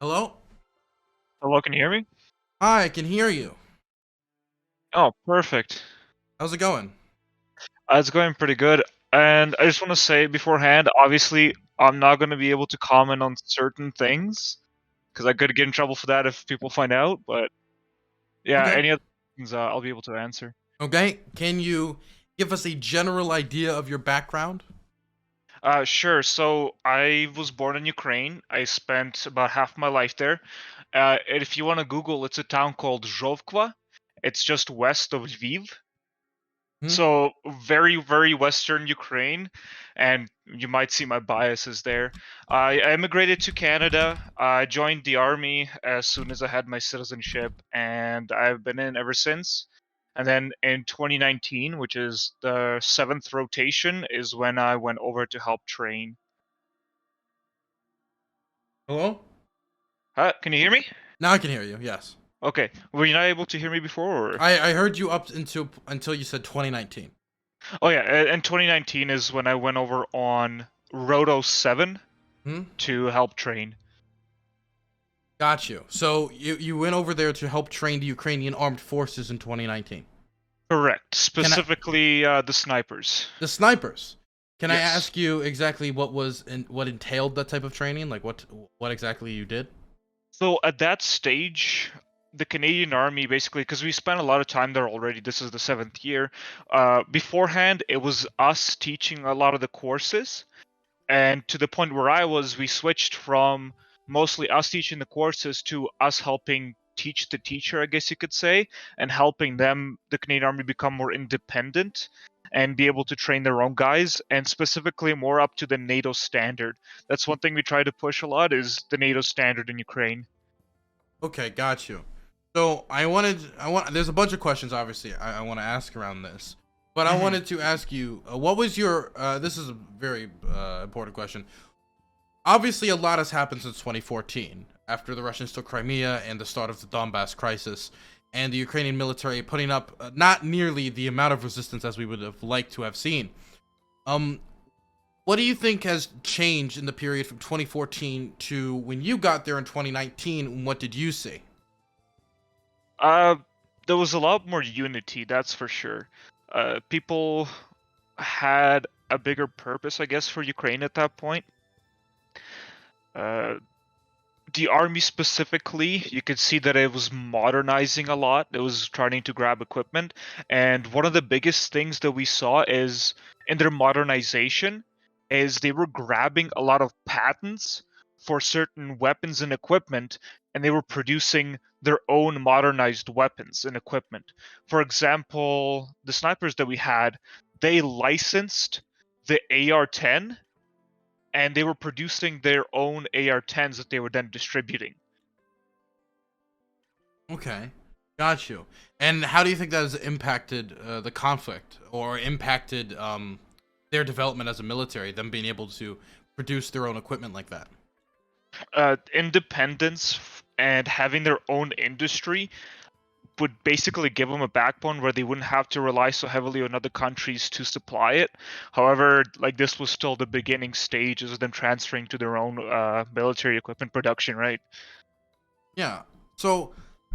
Hello? Hello, can you hear me? Hi, I can hear you. Oh, perfect. How's it going? It's going pretty good. And I just want to say beforehand, obviously, I'm not going to be able to comment on certain things because I could get in trouble for that if people find out. But yeah, Okay. any other things I'll be able to answer. Okay. Can you give us a general idea of your background? Sure. So I was born in Ukraine. I spent about half my life there. And if you want to Google, it's a town called Zhovkva. It's just west of Lviv. Hmm? So very, very Western Ukraine, and you might see my biases there. I immigrated to Canada. I joined the army as soon as I had my citizenship, and I've been in ever since. And then in 2019, which is the seventh rotation, is when I went over to help train. Hello? Can you hear me? Now I can hear you, yes. Okay. Were you not able to hear me before? Or? I heard you up until you said 2019. Oh yeah, and 2019 is when I went over on Roto 7 Hmm? to help train. Got you. So you went over there to help train the Ukrainian armed forces in 2019. Correct. Can I Specifically, the snipers. the snipers? Can I Yes. ask you exactly what entailed that type of training? Like what exactly you did? So at that stage, the Canadian Army basically, because we spent a lot of time there already. This is the seventh year. Beforehand, it was us teaching a lot of the courses, and to the point where I was, we switched from mostly us teaching the courses to us helping teach the teacher, I guess you could say, and helping them, the Canadian Army, become more independent and be able to train their own guys, and specifically more up to the NATO standard. That's one thing we try to push a lot, is the NATO standard in Ukraine. Okay, got you. So I want. There's a bunch of questions, obviously, I want to ask around this, but I Hmm. wanted to ask you, what was your? This is a very important question. Obviously, a lot has happened since 2014, after the Russians took Crimea and the start of the Donbass crisis, and the Ukrainian military putting up not nearly the amount of resistance as we would have liked to have seen. Um, what do you think has changed in the period from 2014 to when you got there in 2019? And what did you see? Uh, there was a lot more unity, that's for sure. People had a bigger purpose, I guess, for Ukraine at that point. Uh, the army specifically, you could see that it was modernizing a lot. It was trying to grab equipment. And one of the biggest things that we saw is in their modernization is they were grabbing a lot of patents for certain weapons and equipment, and they were producing their own modernized weapons and equipment. For example, the snipers that we had, they licensed the AR-10, and they were producing their own AR-10s that they were then distributing. Okay, got you. And how do you think that has impacted the conflict or impacted their development as a military, them being able to produce their own equipment like that? Independence and having their own industry would basically give them a backbone where they wouldn't have to rely so heavily on other countries to supply it. However, like this was still the beginning stages of them transferring to their own military equipment production, right? Yeah. So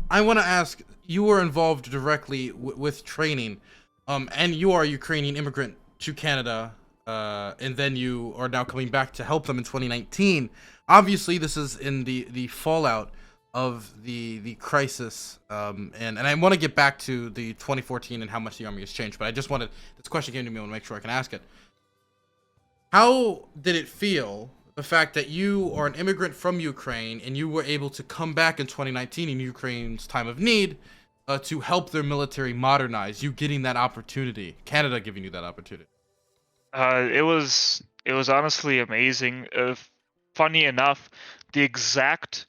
I want to ask, you were involved directly with training, and you are a Ukrainian immigrant to Canada, and then you are now coming back to help them in 2019. Obviously, this is in the fallout of the crisis, and I want to get back to the 2014 and how much the army has changed. But I just wanted this question came to me. I want to make sure I can ask it. How did it feel, the fact that you are an immigrant from Ukraine and you were able to come back in 2019 in Ukraine's time of need to help their military modernize? You getting that opportunity, Canada giving you that opportunity. It was honestly amazing. Funny enough, the exact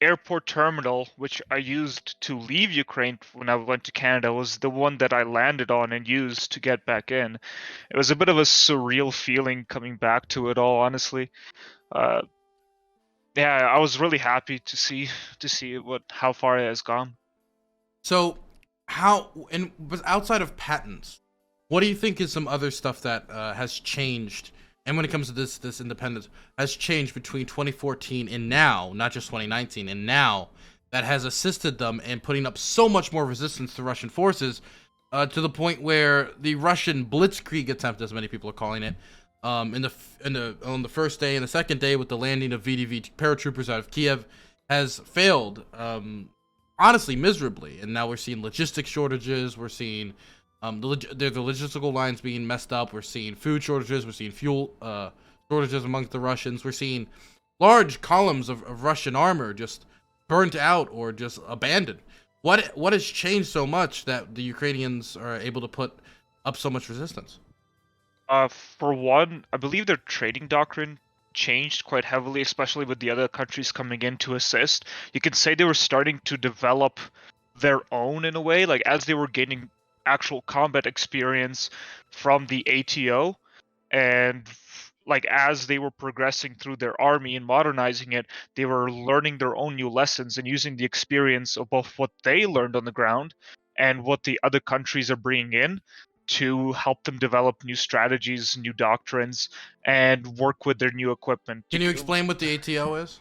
airport terminal which I used to leave Ukraine when I went to Canada was the one that I landed on and used to get back in. It was a bit of a surreal feeling coming back to it all, honestly. Uh, yeah, I was really happy to see what how far it has gone. So, how and but outside of patents, what do you think is some other stuff that has changed and when it comes to this independence, has changed between 2014 and now, not just 2019, and now, that has assisted them in putting up so much more resistance to Russian forces, to the point where the Russian blitzkrieg attempt, as many people are calling it, on the first day and the second day with the landing of VDV paratroopers out of Kiev, has failed, honestly, miserably. And now we're seeing logistic shortages. We're seeing the logistical lines being messed up. We're seeing food shortages. We're seeing fuel shortages amongst the Russians. We're seeing large columns of Russian armor just burnt out or just abandoned. What has changed so much that the Ukrainians are able to put up so much resistance? For one, I believe their trading doctrine changed quite heavily, especially with the other countries coming in to assist. You can say they were starting to develop their own in a way, like as they were gaining actual combat experience from the ATO, and like as they were progressing through their army and modernizing it, they were learning their own new lessons and using the experience of both what they learned on the ground and what the other countries are bringing in to help them develop new strategies, new doctrines, and work with their new equipment. Can you explain what the ATO is?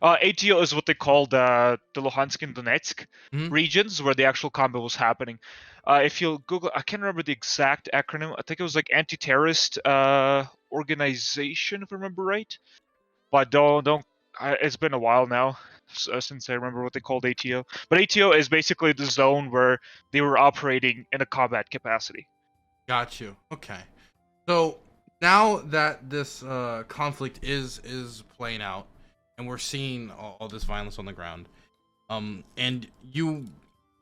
ATO is what they called the Luhansk and Donetsk Hmm. regions where the actual combat was happening. If you Google, I can't remember the exact acronym. I think it was like anti-terrorist organization, if I remember right. But don't. It's been a while now since I remember what they called ATO. But ATO is basically the zone where they were operating in a combat capacity. Got you. Okay. So now that this conflict is playing out, and we're seeing all this violence on the ground, and you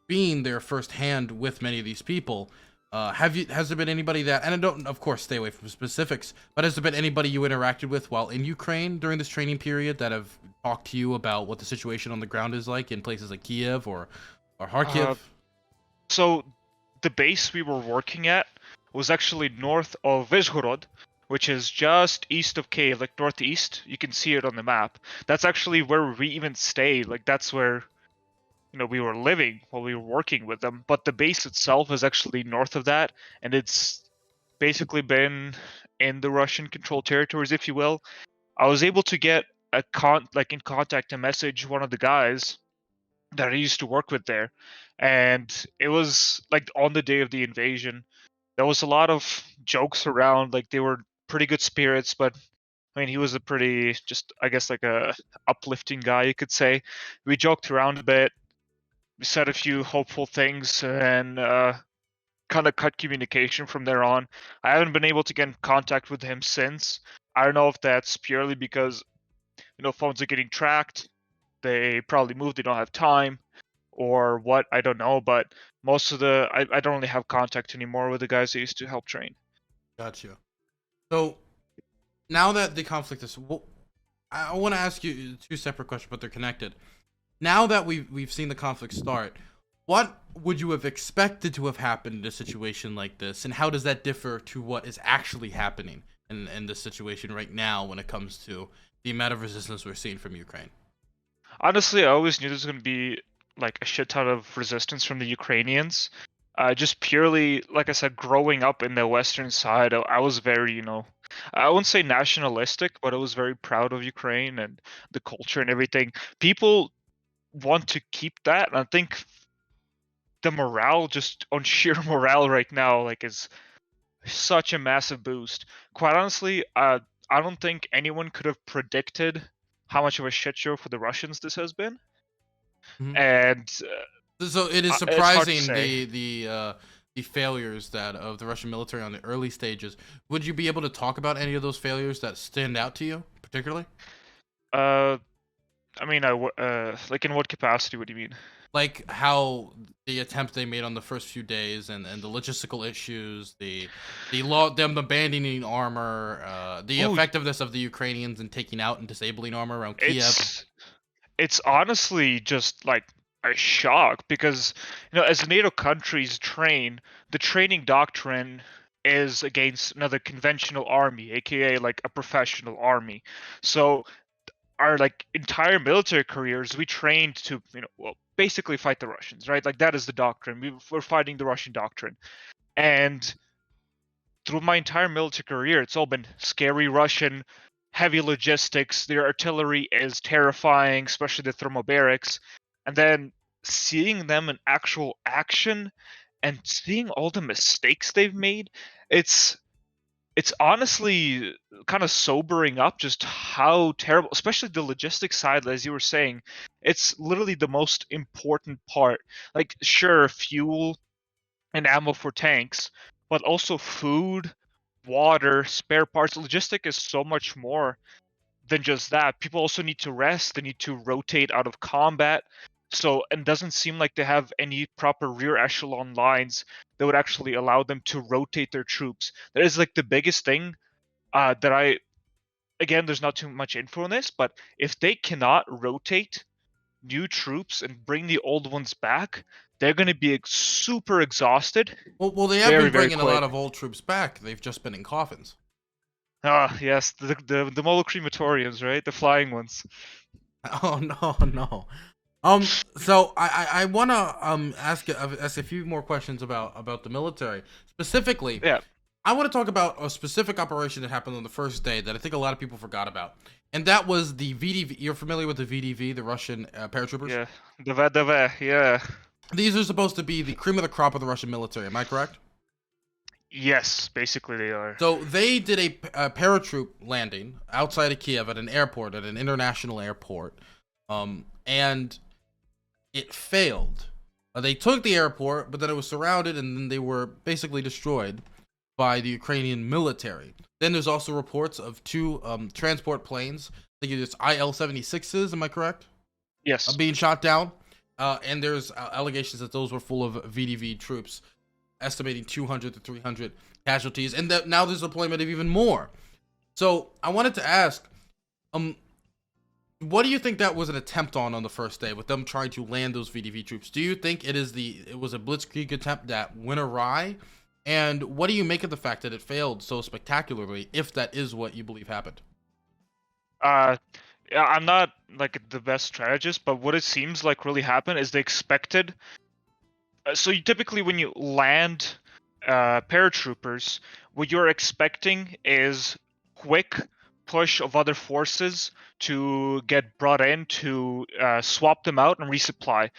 being there firsthand with many of these people, has there been anybody that, and I don't, of course, stay away from specifics, but has there been anybody you interacted with while in Ukraine during this training period that have talked to you about what the situation on the ground is like in places like Kiev or Uh, Kharkiv? so the base we were working at was actually north of Vizhhorod, which is just east of Kiev, like northeast. You can see it on the map. That's actually where we even stayed. Like that's where we were living while we were working with them. But the base itself is actually north of that, and it's basically been in the Russian controlled territories, if you will. I was able to get in contact a message one of the guys that I used to work with there, and it was like on the day of the invasion. There was a lot of jokes around, like they were pretty good spirits, but I mean he was a pretty just I guess like a uplifting guy you could say. We joked around a bit, we said a few hopeful things, and kind of cut communication from there on. I haven't been able to get in contact with him since. I don't know if that's purely because phones are getting tracked. They probably moved. They don't have time, or what. I don't know. But most of I don't really have contact anymore with the guys I used to help train. Got you. So now that the conflict is, well, I want to ask you two separate questions, but they're connected. Now that we've seen the conflict start, what would you have expected to have happened in a situation like this, and how does that differ to what is actually happening in this situation right now when it comes to the amount of resistance we're seeing from Ukraine? Honestly, I always knew there was going to be like a shit ton of resistance from the Ukrainians. Just purely, like I said, growing up in the western side, I was very, I wouldn't say nationalistic, but I was very proud of Ukraine and the culture and everything. People want to keep that, and I think the morale, just on sheer morale right now, like is such a massive boost. Quite honestly, I don't think anyone could have predicted how much of a shit show for the Russians this has been, Hmm. and So it is it's hard to surprising say. the failures that of the Russian military on the early stages. Would you be able to talk about any of those failures that stand out to you particularly? Uh, I mean, like in what capacity? What do you mean? Like how the attempt they made on the first few days and the logistical issues, the law them abandoning armor, the Oh, effectiveness of the Ukrainians in taking out and disabling armor around Kiev. it's it's honestly just like a shock because as NATO countries train, the training doctrine is against another conventional army, aka like a professional army. So our like entire military careers, we trained to well basically fight the Russians, right? Like that is the doctrine. We're fighting the Russian doctrine, and through my entire military career, it's all been scary Russian, heavy logistics. Their artillery is terrifying, especially the thermobarics. And then seeing them in actual action and seeing all the mistakes they've made, it's it's honestly kind of sobering up just how terrible, especially the logistics side, as you were saying. It's literally the most important part. Like, sure, fuel and ammo for tanks, but also food, water, spare parts. Logistic is so much more than just that. People also need to rest, they need to rotate out of combat. So, and doesn't seem like they have any proper rear echelon lines that would actually allow them to rotate their troops. That is like the biggest thing that I, again, there's not too much info on this, but if they cannot rotate new troops and bring the old ones back, they're going to be super exhausted Well, they have very, been very bringing a lot quick. of old troops back. They've just been in coffins. Ah, yes, the mobile crematoriums, right? The flying ones. Oh no, no. So I wanna ask a few more questions about the military specifically. Yeah, I want to talk about a specific operation that happened on the first day that I think a lot of people forgot about, and that was the VDV. You're familiar with the VDV, the Russian paratroopers? yeah, yeah. These are supposed to be the cream of the crop of the Russian military. Am I correct? Yes, basically they are. So they did a paratroop landing outside of Kiev at an airport, at an international airport, and it failed. They took the airport, but then it was surrounded, and then they were basically destroyed by the Ukrainian military. Then there's also reports of two transport planes. I think it's IL-76s. Am I correct? Yes. Being shot down, and there's allegations that those were full of VDV troops, estimating 200 to 300 casualties, and that now there's deployment of even more. So I wanted to ask, what do you think that was an attempt on the first day with them trying to land those VDV troops? Do you think it was a blitzkrieg attempt that went awry? And what do you make of the fact that it failed so spectacularly, if that is what you believe happened? Uh, yeah, I'm not like the best strategist, but what it seems like really happened is they expected. So you typically, when you land paratroopers, what you're expecting is quick push of other forces to get brought in to swap them out and resupply.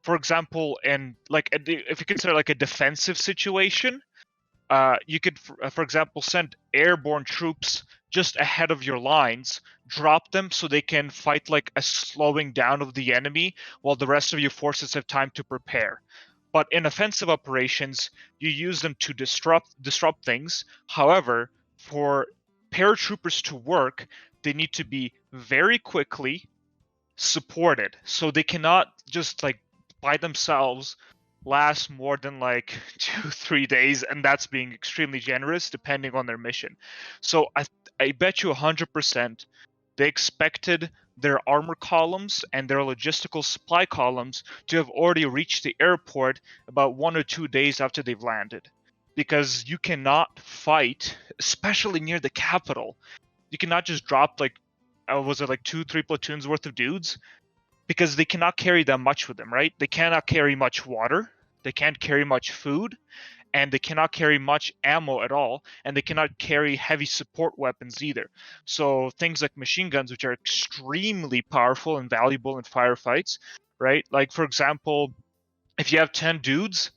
For example, in like if you consider like a defensive situation, you could, for example, send airborne troops just ahead of your lines, drop them so they can fight like a slowing down of the enemy while the rest of your forces have time to prepare. But in offensive operations, you use them to disrupt things. However, for paratroopers to work, they need to be very quickly supported. So they cannot just like by themselves last more than like 2 3 days, and that's being extremely generous depending on their mission. So I bet you 100% they expected their armor columns and their logistical supply columns to have already reached the airport about 1 or 2 days after they've landed, because you cannot fight, especially near the capital. You cannot just drop like was it like 2 3 platoons worth of dudes, because they cannot carry that much with them, right? They cannot carry much water, they can't carry much food, and they cannot carry much ammo at all, and they cannot carry heavy support weapons either. So things like machine guns, which are extremely powerful and valuable in firefights, right? Like, for example, if you have 10 dudes,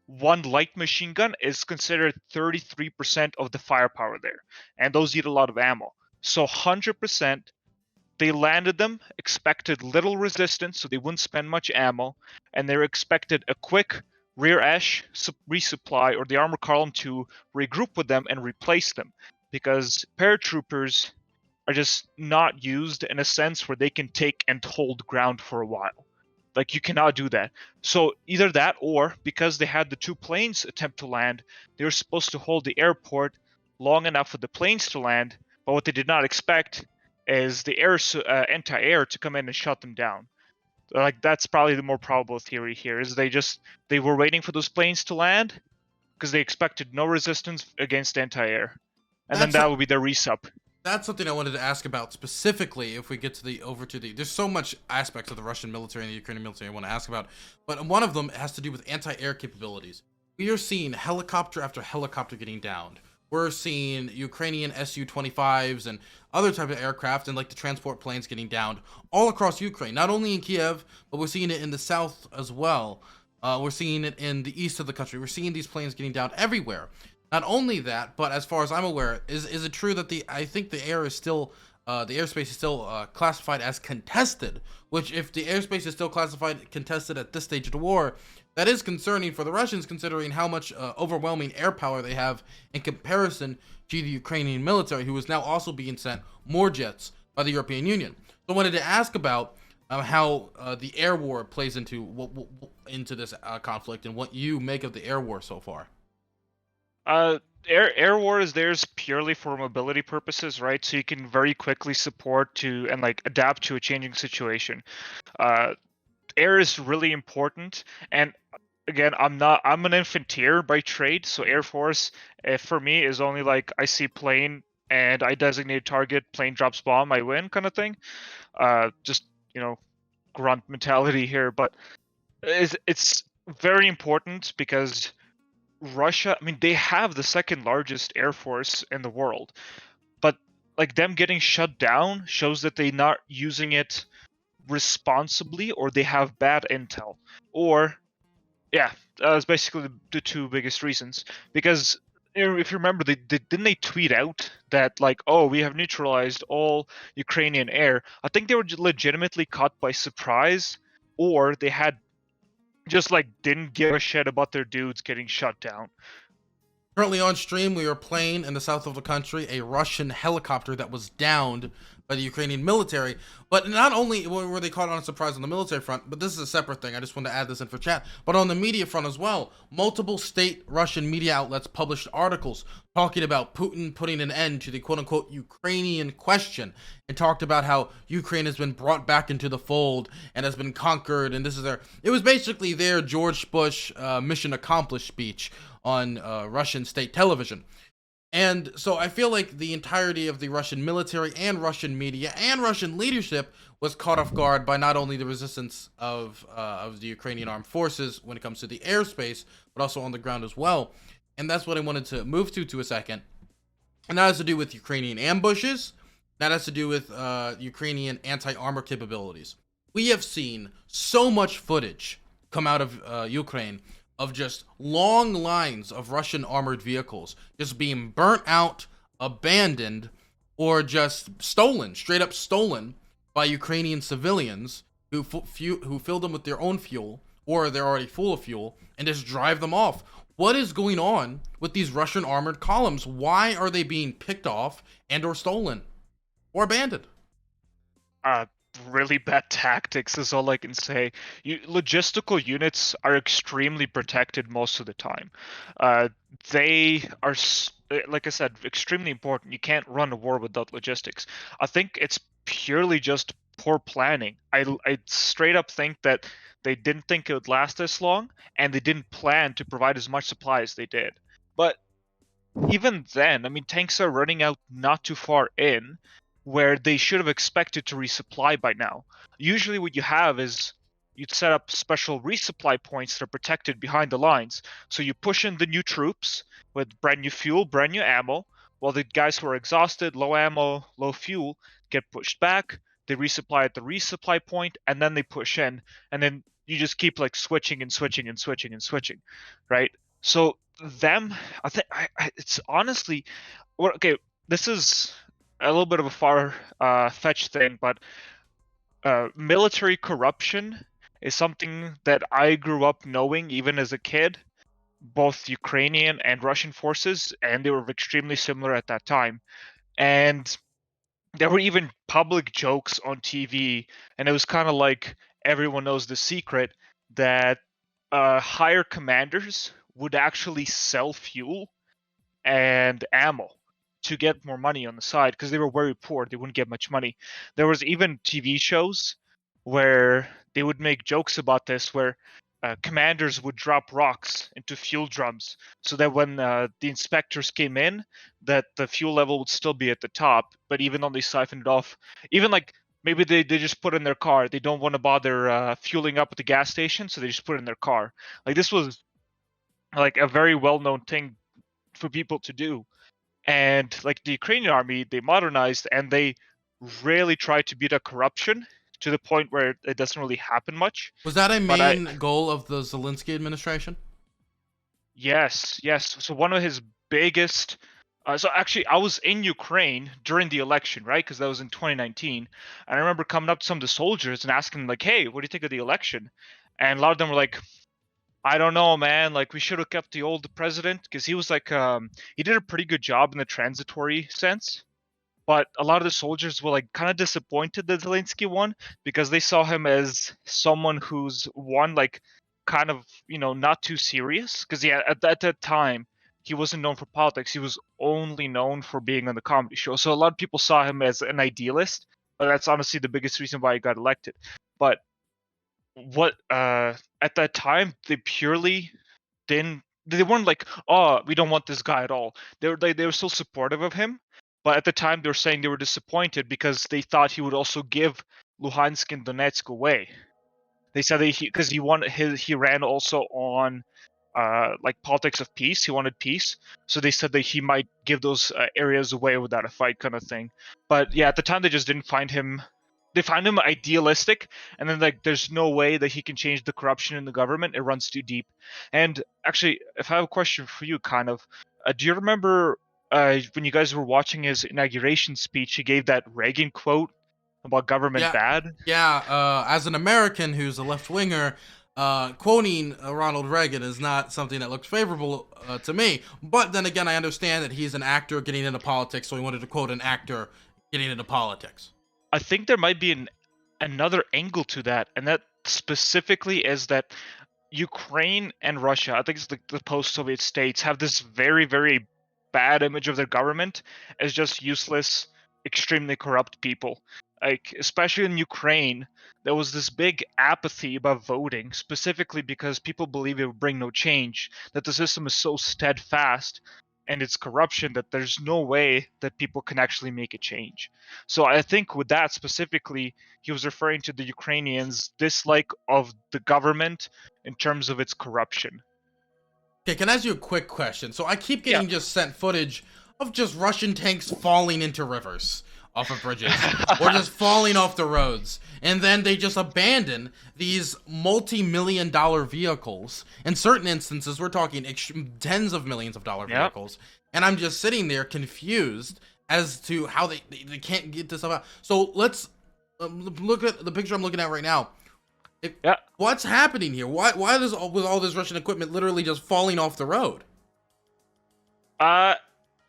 one light machine gun is considered 33% of the firepower there, and those eat a lot of ammo. So 100% they landed them, expected little resistance, so they wouldn't spend much ammo, and they expected a quick rear esh resupply or the armor column to regroup with them and replace them, because paratroopers are just not used in a sense where they can take and hold ground for a while. Like, you cannot do that. So either that, or because they had the two planes attempt to land, they were supposed to hold the airport long enough for the planes to land, but what they did not expect is the anti-air to come in and shut them down. Like, that's probably the more probable theory here, is they were waiting for those planes to land because they expected no resistance against anti-air, and then That's that would be their resup. that's something I wanted to ask about specifically. If we get to there's so much aspects of the Russian military and the Ukrainian military I want to ask about, but one of them has to do with anti-air capabilities. we are seeing helicopter after helicopter getting downed. We're seeing Ukrainian Su-25s and other type of aircraft and like the transport planes getting downed all across Ukraine. Not only in Kiev, but we're seeing it in the south as well. We're seeing it in the east of the country. We're seeing these planes getting downed everywhere. Not only that, but as far as I'm aware, is it true that I think the air is still the airspace is still classified as contested? Which, if the airspace is still classified contested at this stage of the war, that is concerning for the Russians, considering how much overwhelming air power they have in comparison to the Ukrainian military, who is now also being sent more jets by the European Union. So I wanted to ask about how the air war plays into this conflict and what you make of the air war so far. Air war is theirs purely for mobility purposes, right? So you can very quickly support to and like adapt to a changing situation. Uh, Air is really important, and again, I'm an infantier by trade, so Air Force for me is only like I see plane and I designate target, plane drops bomb, I win kind of thing. Just you know, grunt mentality here, but it's very important because Russia, I mean, they have the second largest air force in the world, but like them getting shut down shows that they're not using it responsibly or they have bad intel. Or, yeah, that's basically the two biggest reasons. Because if you remember, didn't they tweet out that like, oh, we have neutralized all Ukrainian air? I think they were legitimately caught by surprise, or they had just like didn't give a shit about their dudes getting shut down. Currently on stream, we are playing in the south of the country a Russian helicopter that was downed by the Ukrainian military. But not only were they caught on a surprise on the military front, but this is a separate thing. I just wanted to add this in for chat. But on the media front as well, multiple state Russian media outlets published articles talking about Putin putting an end to the quote-unquote Ukrainian question, and talked about how Ukraine has been brought back into the fold and has been conquered. And this is it was basically their George Bush mission accomplished speech on Russian state television. And so I feel like the entirety of the Russian military and Russian media and Russian leadership was caught off guard by not only the resistance of the Ukrainian armed forces when it comes to the airspace, but also on the ground as well. And that's what I wanted to move to a second. And that has to do with Ukrainian ambushes. That has to do with Ukrainian anti-armor capabilities. We have seen so much footage come out of Ukraine of just long lines of Russian armored vehicles just being burnt out, abandoned, or just stolen, straight up stolen by Ukrainian civilians who fill them with their own fuel, or they're already full of fuel, and just drive them off. What is going on with these Russian armored columns? Why are they being picked off and or stolen or abandoned? uh, Really bad tactics is all I can say. Logistical units are extremely protected most of the time. Uh, they are, like I said, extremely important. You can't run a war without logistics. I think it's purely just poor planning. I straight up think that they didn't think it would last this long, and they didn't plan to provide as much supply as they did. But even then, I mean, tanks are running out not too far in, where they should have expected to resupply by now. Usually, what you have is you'd set up special resupply points that are protected behind the lines. So you push in the new troops with brand new fuel, brand new ammo, while the guys who are exhausted, low ammo, low fuel, get pushed back. They resupply at the resupply point, and then they push in, and then you just keep like switching and switching and switching and switching, right? So them, I think it's honestly, well, okay. This is a little bit of a far fetched thing, but military corruption is something that I grew up knowing even as a kid, both Ukrainian and Russian forces, and they were extremely similar at that time. And there were even public jokes on TV, and it was kind of like everyone knows the secret that higher commanders would actually sell fuel and ammo to get more money on the side because they were very poor. They wouldn't get much money. There was even TV shows where they would make jokes about this, where commanders would drop rocks into fuel drums so that when the inspectors came in, that the fuel level would still be at the top. But even though they siphoned it off, even like maybe they just put in their car. They don't want to bother fueling up at the gas station, so they just put it in their car. Like this was like a very well-known thing for people to do. And like the Ukrainian army, they modernized and they really try to beat up corruption to the point where it doesn't really happen much. Was that a But I main goal of the Zelensky administration? yes. So one of his biggest. So actually, I was in Ukraine during the election, right? Because that was in 2019, and I remember coming up to some of the soldiers and asking them, like, "Hey, what do you think of the election?" And a lot of them were like, "I don't know, man. Like, we should have kept the old president because he was like, he did a pretty good job in the transitory sense." But a lot of the soldiers were like kind of disappointed that Zelensky won because they saw him as someone who's won like kind of not too serious because yeah at that time he wasn't known for politics, he was only known for being on the comedy show, so a lot of people saw him as an idealist, but that's honestly the biggest reason why he got elected. But what at that time they weren't like, oh, we don't want this guy at all. They were still supportive of him, but at the time they were saying they were disappointed because they thought he would also give Luhansk and Donetsk away. They said that because he ran also on like politics of peace. He wanted peace, so they said that he might give those areas away without a fight, kind of thing. But yeah, at the time they just didn't find him. They find him idealistic, and then like there's no way that he can change the corruption in the government. It runs too deep. And actually, if I have a question for you, kind of, do you remember when you guys were watching his inauguration speech? He gave that Reagan quote about government Yeah, bad. yeah. As an American who's a left winger, quoting Ronald Reagan is not something that looks favorable to me. But then again, I understand that he's an actor getting into politics, so he wanted to quote an actor getting into politics. I think there might be another angle to that, and that specifically is that Ukraine and Russia, I think it's the post-Soviet states, have this very, very bad image of their government as just useless, extremely corrupt people. Like, especially in Ukraine, there was this big apathy about voting, specifically because people believe it would bring no change, that the system is so steadfast and its corruption that there's no way that people can actually make a change. So I think with that specifically, he was referring to the Ukrainians' dislike of the government in terms of its corruption. Okay, can I ask you a quick question? So I keep Yeah. getting just sent footage of just Russian tanks falling into rivers off of bridges or just falling off the roads. And then they just abandon these multi-million dollar vehicles. In certain instances, we're talking tens of millions of dollar Yeah. vehicles. And I'm just sitting there confused as to how they can't get this stuff out. So let's look at the picture I'm looking at right now. Yeah. What's happening here? Why is with all this Russian equipment literally just falling off the road? Uh,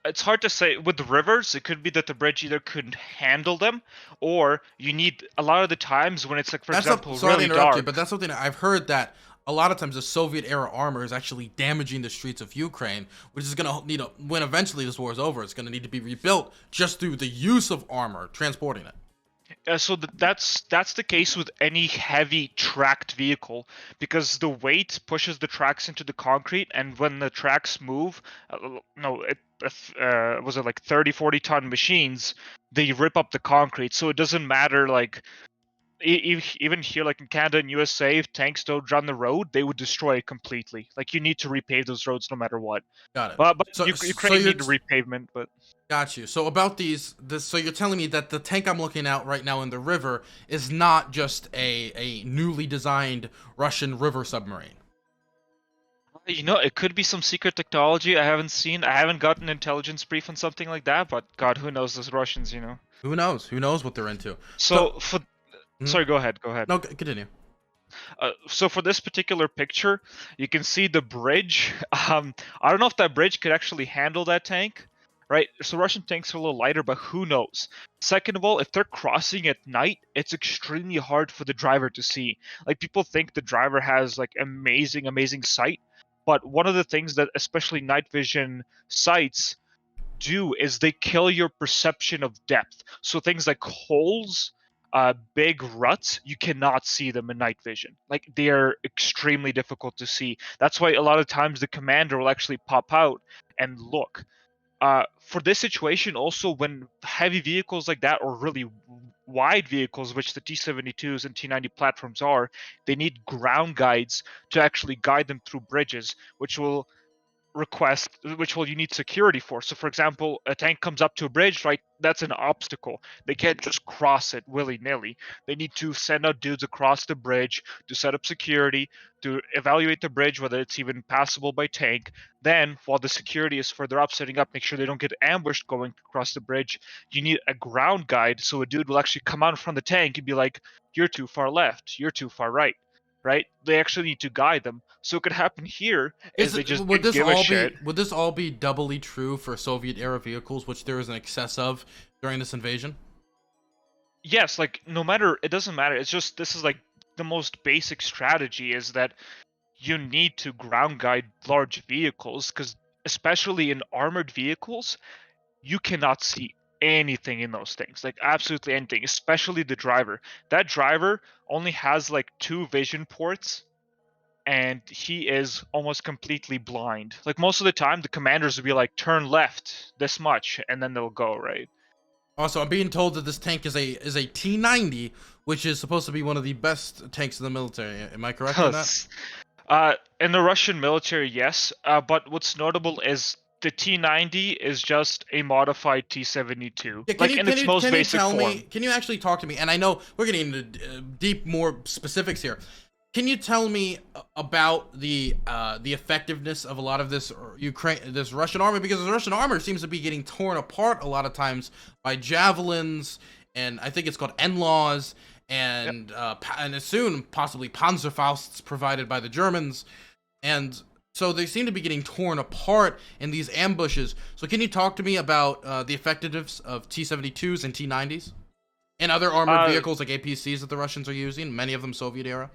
it's hard to say. With the rivers, it could be that the bridge either couldn't handle them, or you need a lot of the times when it's like, for example, Sorry to really interrupt you, dark. but that's something I've heard that a lot of times the Soviet era armor is actually damaging the streets of Ukraine, which is gonna need when eventually this war is over, it's gonna need to be rebuilt just through the use of armor transporting it. So that's the case with any heavy tracked vehicle because the weight pushes the tracks into the concrete, and when the tracks move, no, was it like 30-40 ton machines? They rip up the concrete, so it doesn't matter. Like even here, like in Canada and USA, if tanks don't run the road, they would destroy it completely. Like you need to repave those roads no matter what. Got it. But So Ukraine you're need repavement, but. got you. So about so you're telling me that the tank I'm looking at right now in the river is not just a newly designed Russian river submarine. It could be some secret technology I haven't seen. I haven't gotten an intelligence brief on something like that, but God, who knows those Russians. Who knows? Who knows what they're into? So for Mhm. sorry, go ahead, go ahead. No, continue. So for this particular picture, you can see the bridge. I don't know if that bridge could actually handle that tank, right? So Russian tanks are a little lighter, but who knows? Second of all, if they're crossing at night, it's extremely hard for the driver to see. Like people think the driver has like amazing, amazing sight, but one of the things that especially night vision sights do is they kill your perception of depth. So things like holes, big ruts, you cannot see them in night vision. Like they are extremely difficult to see. That's why a lot of times the commander will actually pop out and look. For this situation, also when heavy vehicles like that or really wide vehicles, which the T-72s and T-90 platforms are, they need ground guides to actually guide them through bridges, which will you need security for. So for example, a tank comes up to a bridge, right? That's an obstacle. They can't just cross it willy-nilly. They need to send out dudes across the bridge to set up security, to evaluate the bridge, whether it's even passable by tank. Then while the security is further up setting up, make sure they don't get ambushed going across the bridge. You need a ground guide, so a dude will actually come out from the tank and be like, you're too far left, you're too far right? They actually need to guide them. So it could happen here is they just Would didn't this give a all shit. be would this all be doubly true for Soviet era vehicles, which there was an excess of during this invasion? Yes, like no matter, it doesn't matter. It's just this is like the most basic strategy is that you need to ground guide large vehicles because especially in armored vehicles, you cannot see anything in those things. Like absolutely anything, especially the driver. That driver only has like two vision ports and he is almost completely blind. Like most of the time the commanders will be like turn left this much and then they'll go, right? Also, I'm being told that this tank is a T90, which is supposed to be one of the best tanks in the military. Am I correct in that? In the Russian military, yes. But what's notable is the T90 is just a modified T72, Yeah, like in its most can you basic tell form. me? Can you actually talk to me? And I know we're getting into deep, more specifics here. Can you tell me about the effectiveness of a lot of this Russian army? Because the Russian armor seems to be getting torn apart a lot of times by javelins, and I think it's called NLAWs, Yep. and soon possibly Panzerfausts provided by the Germans, and so they seem to be getting torn apart in these ambushes. So can you talk to me about the effectiveness of T-72s and T-90s and other armored Uh, vehicles like APCs that the Russians are using? Many of them Soviet era.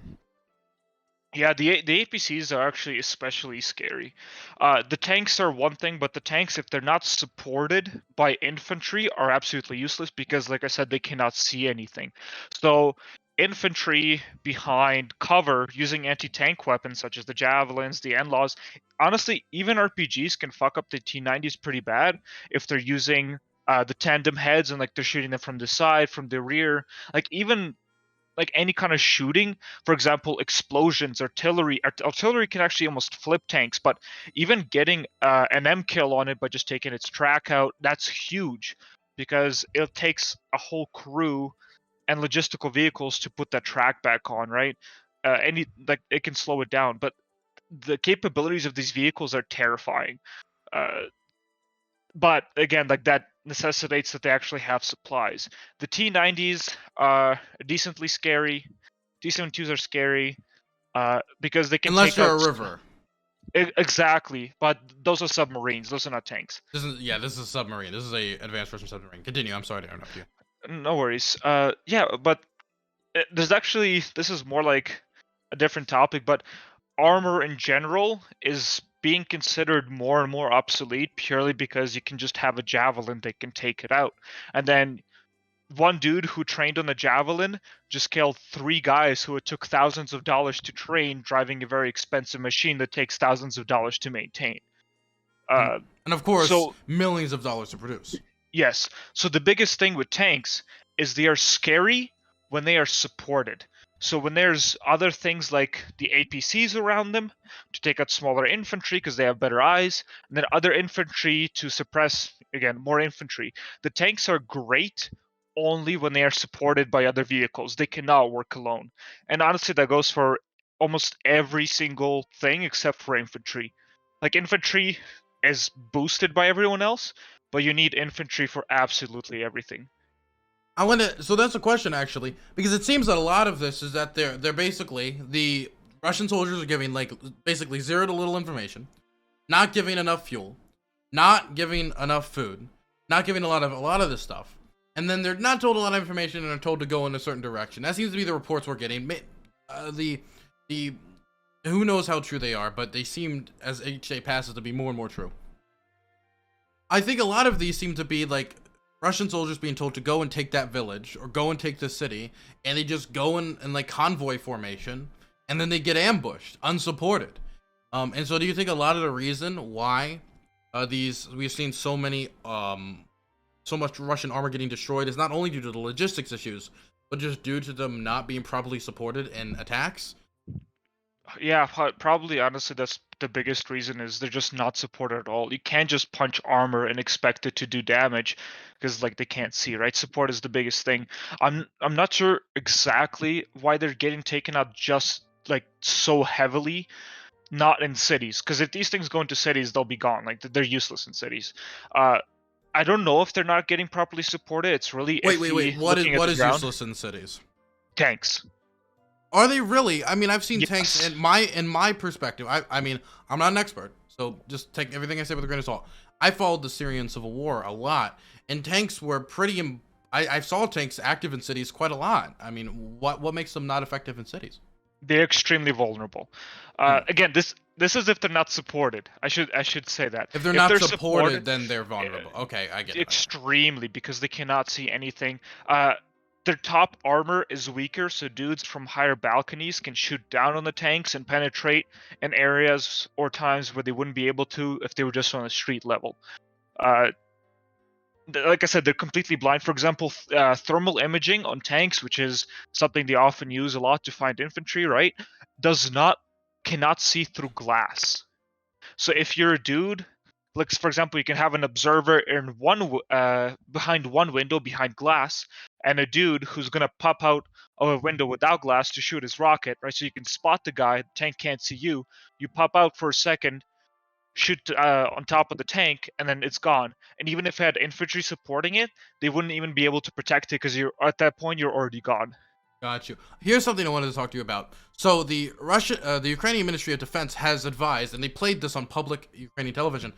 Yeah, the APCs are actually especially scary. The tanks are one thing, but the tanks, if they're not supported by infantry, are absolutely useless because, like I said, they cannot see anything. So, infantry behind cover using anti-tank weapons such as the javelins, the NLAWs, honestly, even RPGs can fuck up the T90s pretty bad if they're using the tandem heads and like they're shooting them from the side, from the rear. Like even like any kind of shooting, for example explosions, artillery can actually almost flip tanks, but even getting an M kill on it by just taking its track out, that's huge because it takes a whole crew and logistical vehicles to put that track back on, right? Any like it can slow it down, but the capabilities of these vehicles are terrifying. uh, but again, like that necessitates that they actually have supplies. The T90s are decently scary. T-72s are scary because they can Unless take you're out a river. Exactly, but those are submarines. Those are not tanks. This is a submarine. This is a advanced Russian submarine. Continue. I'm sorry to interrupt you. No worries. Yeah, but there's actually this is more like a different topic, but armor in general is being considered more and more obsolete purely because you can just have a javelin that can take it out. And then one dude who trained on the javelin just killed three guys who it took thousands of dollars to train driving a very expensive machine that takes thousands of dollars to maintain. And, Uh, and of course, so millions of dollars to produce. Yes. So the biggest thing with tanks is they are scary when they are supported. So when there's other things like the APCs around them to take out smaller infantry because they have better eyes, and then other infantry to suppress again more infantry. The tanks are great only when they are supported by other vehicles. They cannot work alone. And honestly that goes for almost every single thing except for infantry. Like infantry is boosted by everyone else, but you need infantry for absolutely everything. I want to. So that's a question actually, because it seems that a lot of this is that they're basically the Russian soldiers are giving like basically zero to little information, not giving enough fuel, not giving enough food, not giving a lot of this stuff, and then they're not told a lot of information and are told to go in a certain direction. That seems to be the reports we're getting. The who knows how true they are, but they seemed as each day passes to be more and more true. I think a lot of these seem to be like Russian soldiers being told to go and take that village or go and take the city, and they just go in like convoy formation, and then they get ambushed, unsupported. And so, do you think a lot of the reason why these we've seen so much Russian armor getting destroyed is not only due to the logistics issues, but just due to them not being properly supported in attacks? Yeah, probably honestly that's the biggest reason is they're just not supported at all. You can't just punch armor and expect it to do damage because like they can't see, right? Support is the biggest thing. I'm not sure exactly why they're getting taken out just like so heavily, not in cities, because if these things go into cities, they'll be gone. Like they're useless in cities. I don't know if they're not getting properly supported. It's really Wait. iffy looking at What the is ground. useless in cities? Tanks. Are they really? I mean, I've seen tanks Yes. in my perspective. I mean, I'm not an expert, so just take everything I say with a grain of salt. I followed the Syrian civil war a lot, and tanks were pretty. I saw tanks active in cities quite a lot. I mean, what makes them not effective in cities? They're extremely vulnerable. Hmm. Again, this is if they're not supported. I should say that. If they're If not they're supported, supported, then they're uh, vulnerable. Okay, I get it. extremely because they cannot see anything. Their top armor is weaker, so dudes from higher balconies can shoot down on the tanks and penetrate in areas or times where they wouldn't be able to if they were just on a street level. Uh, like I said, they're completely blind. For example, thermal imaging on tanks, which is something they often use a lot to find infantry, right? Does not cannot see through glass. So if you're a dude, like for example, you can have an observer in behind one window behind glass, and a dude who's gonna pop out of a window without glass to shoot his rocket, right? So you can spot the guy. The tank can't see you. You pop out for a second, shoot on top of the tank, and then it's gone. And even if it had infantry supporting it, they wouldn't even be able to protect it because you're at that point you're already gone. Got you. Here's something I wanted to talk to you about. So the Ukrainian Ministry of Defense has advised, and they played this on public Ukrainian television,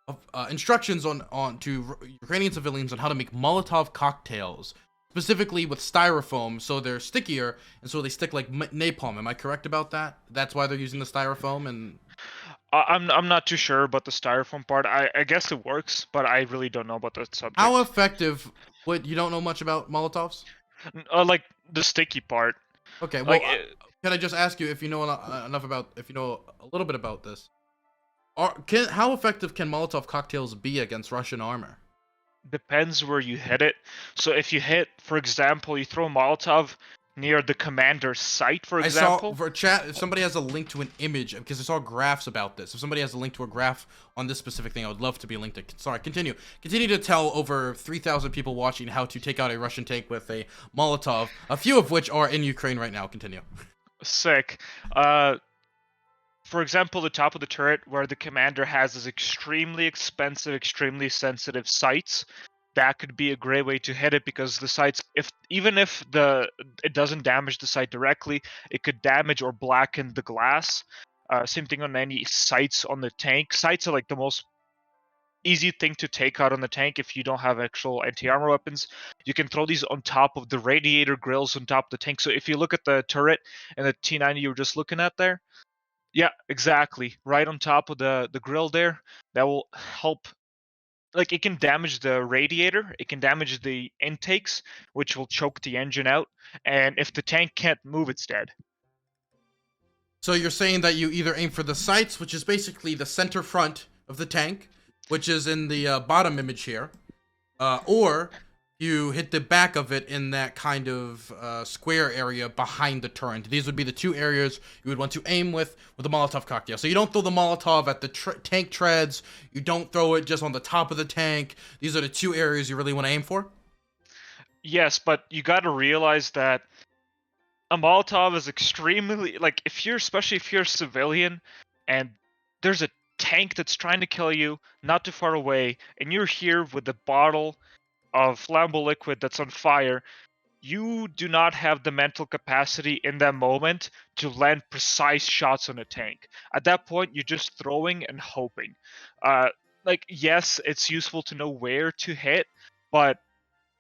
of instructions to Ukrainian civilians on how to make Molotov cocktails, specifically with styrofoam, so they're stickier and so they stick like napalm. Am I correct about that? That's why they're using the styrofoam. And I'm not too sure about the styrofoam part. I guess it works, but I really don't know about the how subject. effective? What, you don't know much about Molotovs? Like the sticky part. Okay, well, Like can I just ask you if you know enough about, if you know a little bit about this? How effective can Molotov cocktails be against Russian armor? depends where you hit it. So if you hit, for example, you throw a Molotov near the commander's site, for I saw example. for chat, if somebody has a link to an image, because I saw graphs about this. If somebody has a link to a graph on this specific thing, I would love to be linked to. Sorry, continue. Continue to tell over 3,000 people watching how to take out a Russian tank with a Molotov, a few of which are in Ukraine right now. Continue. Sick. For example, the top of the turret where the commander has his extremely expensive, extremely sensitive sights, that could be a great way to hit it because the sights, if even if the it doesn't damage the sight directly, it could damage or blacken the glass. Same thing on any sights on the tank. Sights are like the most easy thing to take out on the tank if you don't have actual anti-armor weapons. You can throw these on top of the radiator grills on top of the tank. So if you look at the turret and the T90 you were just looking at there, yeah, exactly. Right on top of the grill there. That will help. Like it can damage the radiator, it can damage the intakes, which will choke the engine out. And if the tank can't move, it's dead. So you're saying that you either aim for the sights, which is basically the center front of the tank, which is in the bottom image here, or you hit the back of it in that kind of square area behind the turret. These would be the two areas you would want to aim with a Molotov cocktail. So you don't throw the Molotov at the tank treads. You don't throw it just on the top of the tank. These are the two areas you really want to aim for. Yes, but you got to realize that a Molotov is extremely like if you're especially if you're a civilian and there's a tank that's trying to kill you not too far away and you're here with a bottle of flammable liquid that's on fire, you do not have the mental capacity in that moment to land precise shots on a tank. At that point, you're just throwing and hoping. Uh, like, yes, it's useful to know where to hit, but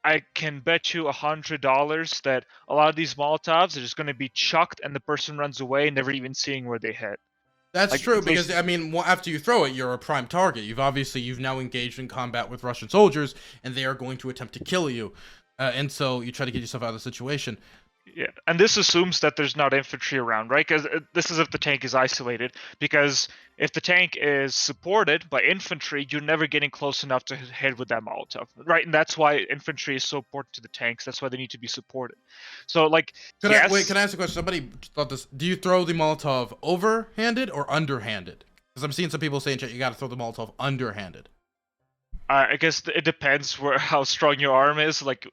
I can bet you $100 that a lot of these Molotovs are just going to be chucked and the person runs away, never even seeing where they hit. That's Like, true because I mean, after you throw it, you're a prime target. You've now engaged in combat with Russian soldiers, and they are going to attempt to kill you. And so you try to get yourself out of the situation. Yeah, and this assumes that there's not infantry around, right? Because this is if the tank is isolated. Because if the tank is supported by infantry, you're never getting close enough to hit with that Molotov, right? And that's why infantry is so important to the tanks. That's why they need to be supported. So, like, Wait, yes, can I ask a question? Somebody thought this. Do you throw the Molotov overhanded or underhanded? Because I'm seeing some people saying you got to throw the Molotov underhanded. I guess it depends where how strong your arm is, like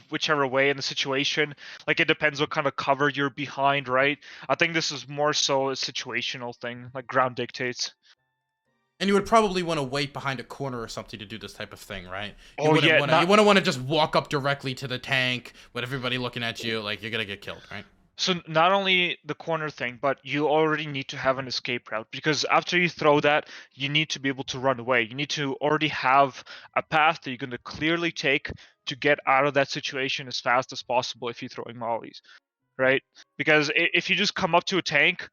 whichever way in the situation. Like it depends what kind of cover you're behind, right? I think this is more so a situational thing, like ground dictates. And you would probably want to wait behind a corner or something to do this type of thing, right? You Oh wouldn't yeah, want to. You not wouldn't want to just walk up directly to the tank with everybody looking at you. Like you're gonna get killed, right? so not only the corner thing, but you already need to have an escape route because after you throw that, you need to be able to run away. You need to already have a path that you're going to clearly take to get out of that situation as fast as possible if you're throwing mollies, right? Because if you just come up to a tank,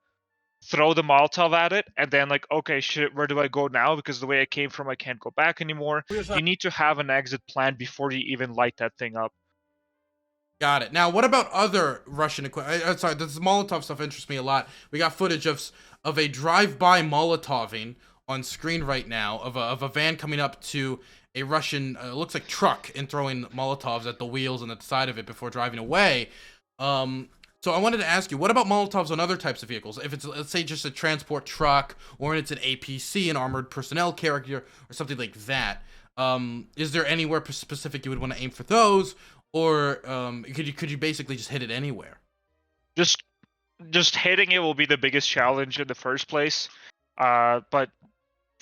throw the Molotov at it, and then like, okay, shit, where do I go now? Because the way I came from, I can't go back anymore. You need to have an exit plan before you even light that thing up. Got it. Now, what about other Russian equipment? Sorry, this Molotov stuff interests me a lot. We got footage of a drive-by Molotoving on screen right now of a van coming up to a Russian looks like truck and throwing Molotovs at the wheels and at the side of it before driving away. So I wanted to ask you, what about Molotovs on other types of vehicles? If it's, let's say, just a transport truck, or it's an APC, an armored personnel carrier, or something like that. Is there anywhere specific you would want to aim for those? Or could you basically just hit it anywhere? Just just hitting it will be the biggest challenge in the first place. But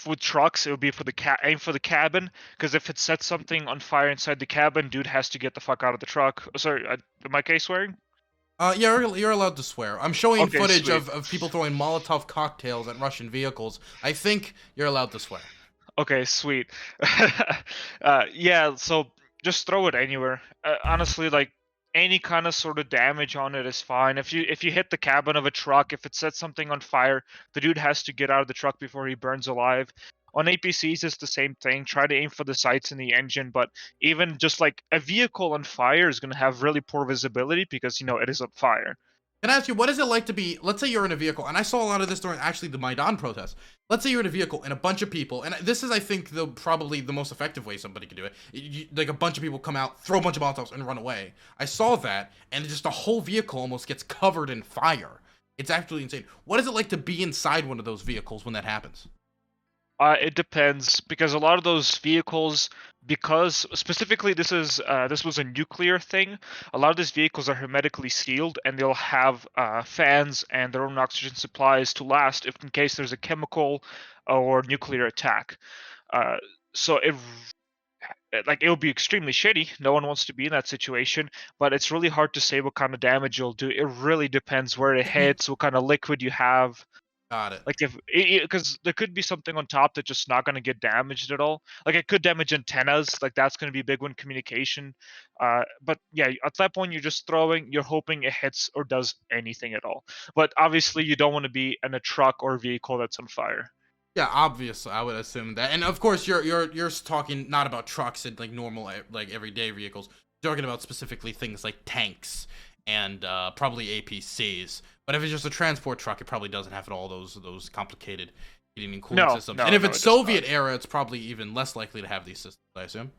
with trucks, it would be for the aim for the cabin, because if it sets something on fire inside the cabin, dude has to get the fuck out of the truck. Oh, sorry, am I swearing? Yeah, you're allowed to swear. I'm showing Okay, footage sweet. of people throwing Molotov cocktails at Russian vehicles. I think you're allowed to swear. Okay, sweet. Yeah, so just throw it anywhere. Honestly, like any kind of sort of damage on it is fine. If you hit the cabin of a truck, if it sets something on fire, the dude has to get out of the truck before he burns alive. On APCs, it's the same thing. Try to aim for the sights in the engine, but even just like a vehicle on fire is going to have really poor visibility because it is on fire. Can I ask you, what is it like to be, let's say you're in a vehicle, and I saw a lot of this during actually the Maidan protests. Let's say you're in a vehicle and a bunch of people, and this is, I think, probably the most effective way somebody could do it. Like a bunch of people come out, throw a bunch of Molotovs, and run away. I saw that, and just the whole vehicle almost gets covered in fire. It's actually insane. What is it like to be inside one of those vehicles when that happens? It depends because a lot of those vehicles, because specifically this was a nuclear thing. A lot of these vehicles are hermetically sealed, and they'll have fans and their own oxygen supplies to last if in case there's a chemical or nuclear attack. Uh, so it will be extremely shitty. No one wants to be in that situation, but it's really hard to say what kind of damage you'll do. It really depends where it hits, what kind of liquid you have. Got it. Like if because there could be something on top that's just not going to get damaged at all. Like it could damage antennas. Like that's going to be a big one. Communication. But yeah, at that point you're just throwing. You're hoping it hits or does anything at all. But obviously you don't want to be in a truck or vehicle that's on fire. Yeah, obviously, I would assume that, and of course, you're talking not about trucks and like normal like everyday vehicles. You're talking about specifically things like tanks and probably APCs. But if it's just a transport truck, it probably doesn't have all those complicated heating and cooling No, systems. no, And if no, it's it does Soviet not. era, it's probably even less likely to have these systems, I assume.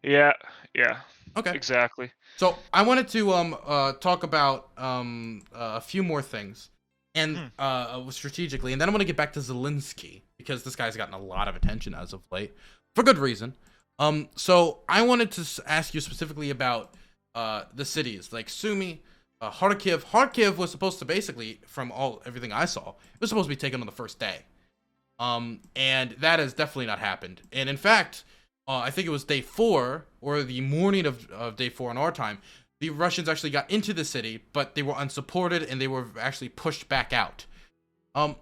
Yeah, yeah, Okay. exactly. So I wanted to talk about a few more things, and Hmm. strategically, and then I want to get back to Zelensky because this guy's gotten a lot of attention as of late for good reason. So I wanted to ask you specifically about the cities like Sumy, Kharkiv. Kharkiv was supposed to basically, from everything I saw, it was supposed to be taken on the first day. And that has definitely not happened. And in fact, I think it was day 4 or the morning of day 4 in our time. The Russians actually got into the city, but they were unsupported and they were actually pushed back out. Um,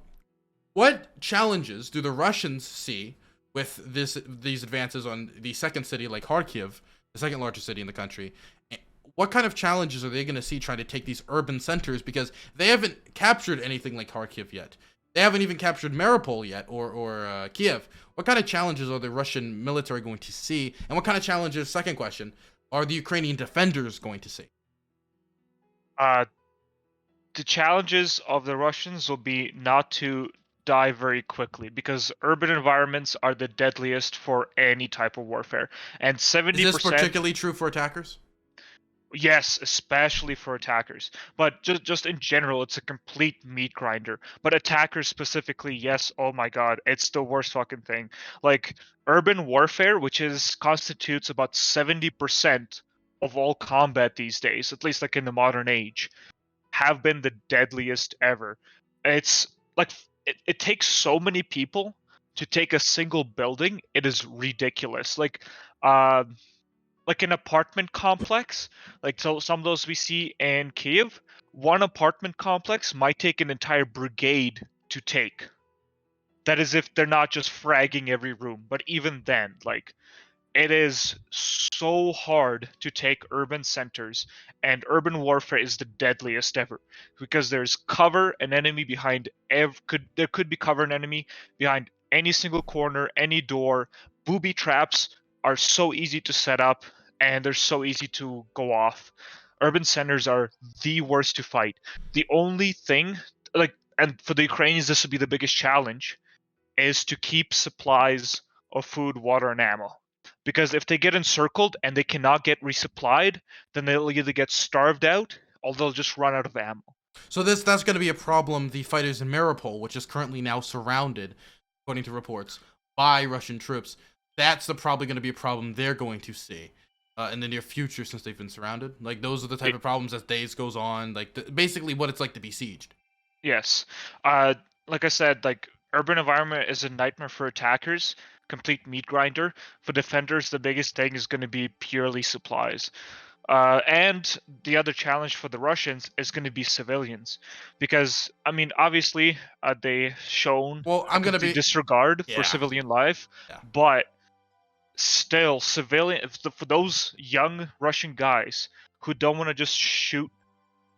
what challenges do the Russians see with these advances on the second city, like Kharkiv, the second largest city in the country? What kind of challenges are they going to see trying to take these urban centers? Because they haven't captured anything like Kharkiv yet. They haven't even captured Mariupol yet, or Kiev. What kind of challenges are the Russian military going to see? And what kind of challenges, second question, are the Ukrainian defenders going to see? Uh, the challenges of the Russians will be not to die very quickly because urban environments are the deadliest for any type of warfare. And Is this 70%, particularly true for attackers? yes, especially for attackers. But just in general, it's a complete meat grinder. But attackers specifically, yes, oh my god, it's the worst fucking thing. Like urban warfare, which is constitutes about 70% of all combat these days, at least like in the modern age, have been the deadliest ever. It's like it takes so many people to take a single building. It is ridiculous. Uh, like an apartment complex, like so some of those we see in Kiev, one apartment complex might take an entire brigade to take. That is if they're not just fragging every room. But even then, like it is so hard to take urban centers, and urban warfare is the deadliest ever because there's cover and enemy behind there could be cover and enemy behind any single corner, any door. Booby traps are so easy to set up and they're so easy to go off. Urban centers are the worst to fight. The only thing, like, and for the Ukrainians, this would be the biggest challenge, is to keep supplies of food, water, and ammo. Because if they get encircled and they cannot get resupplied, then they'll either get starved out or they'll just run out of ammo. So that's going to be a problem. The fighters in Mariupol, which is currently now surrounded, according to reports, by Russian troops. That's probably going to be a problem they're going to see in the near future since they've been surrounded. Like those are the type It, of problems as days goes on. Like basically what it's like to be sieged. yes. Uh, like I said, like urban environment is a nightmare for attackers, complete meat grinder. For defenders, the biggest thing is going to be purely supplies. And the other challenge for the Russians is going to be civilians, because I mean, obviously, they've shown Well, a I'm gonna complete be disregard for yeah civilian life, yeah. but still, for those young Russian guys who don't want to just shoot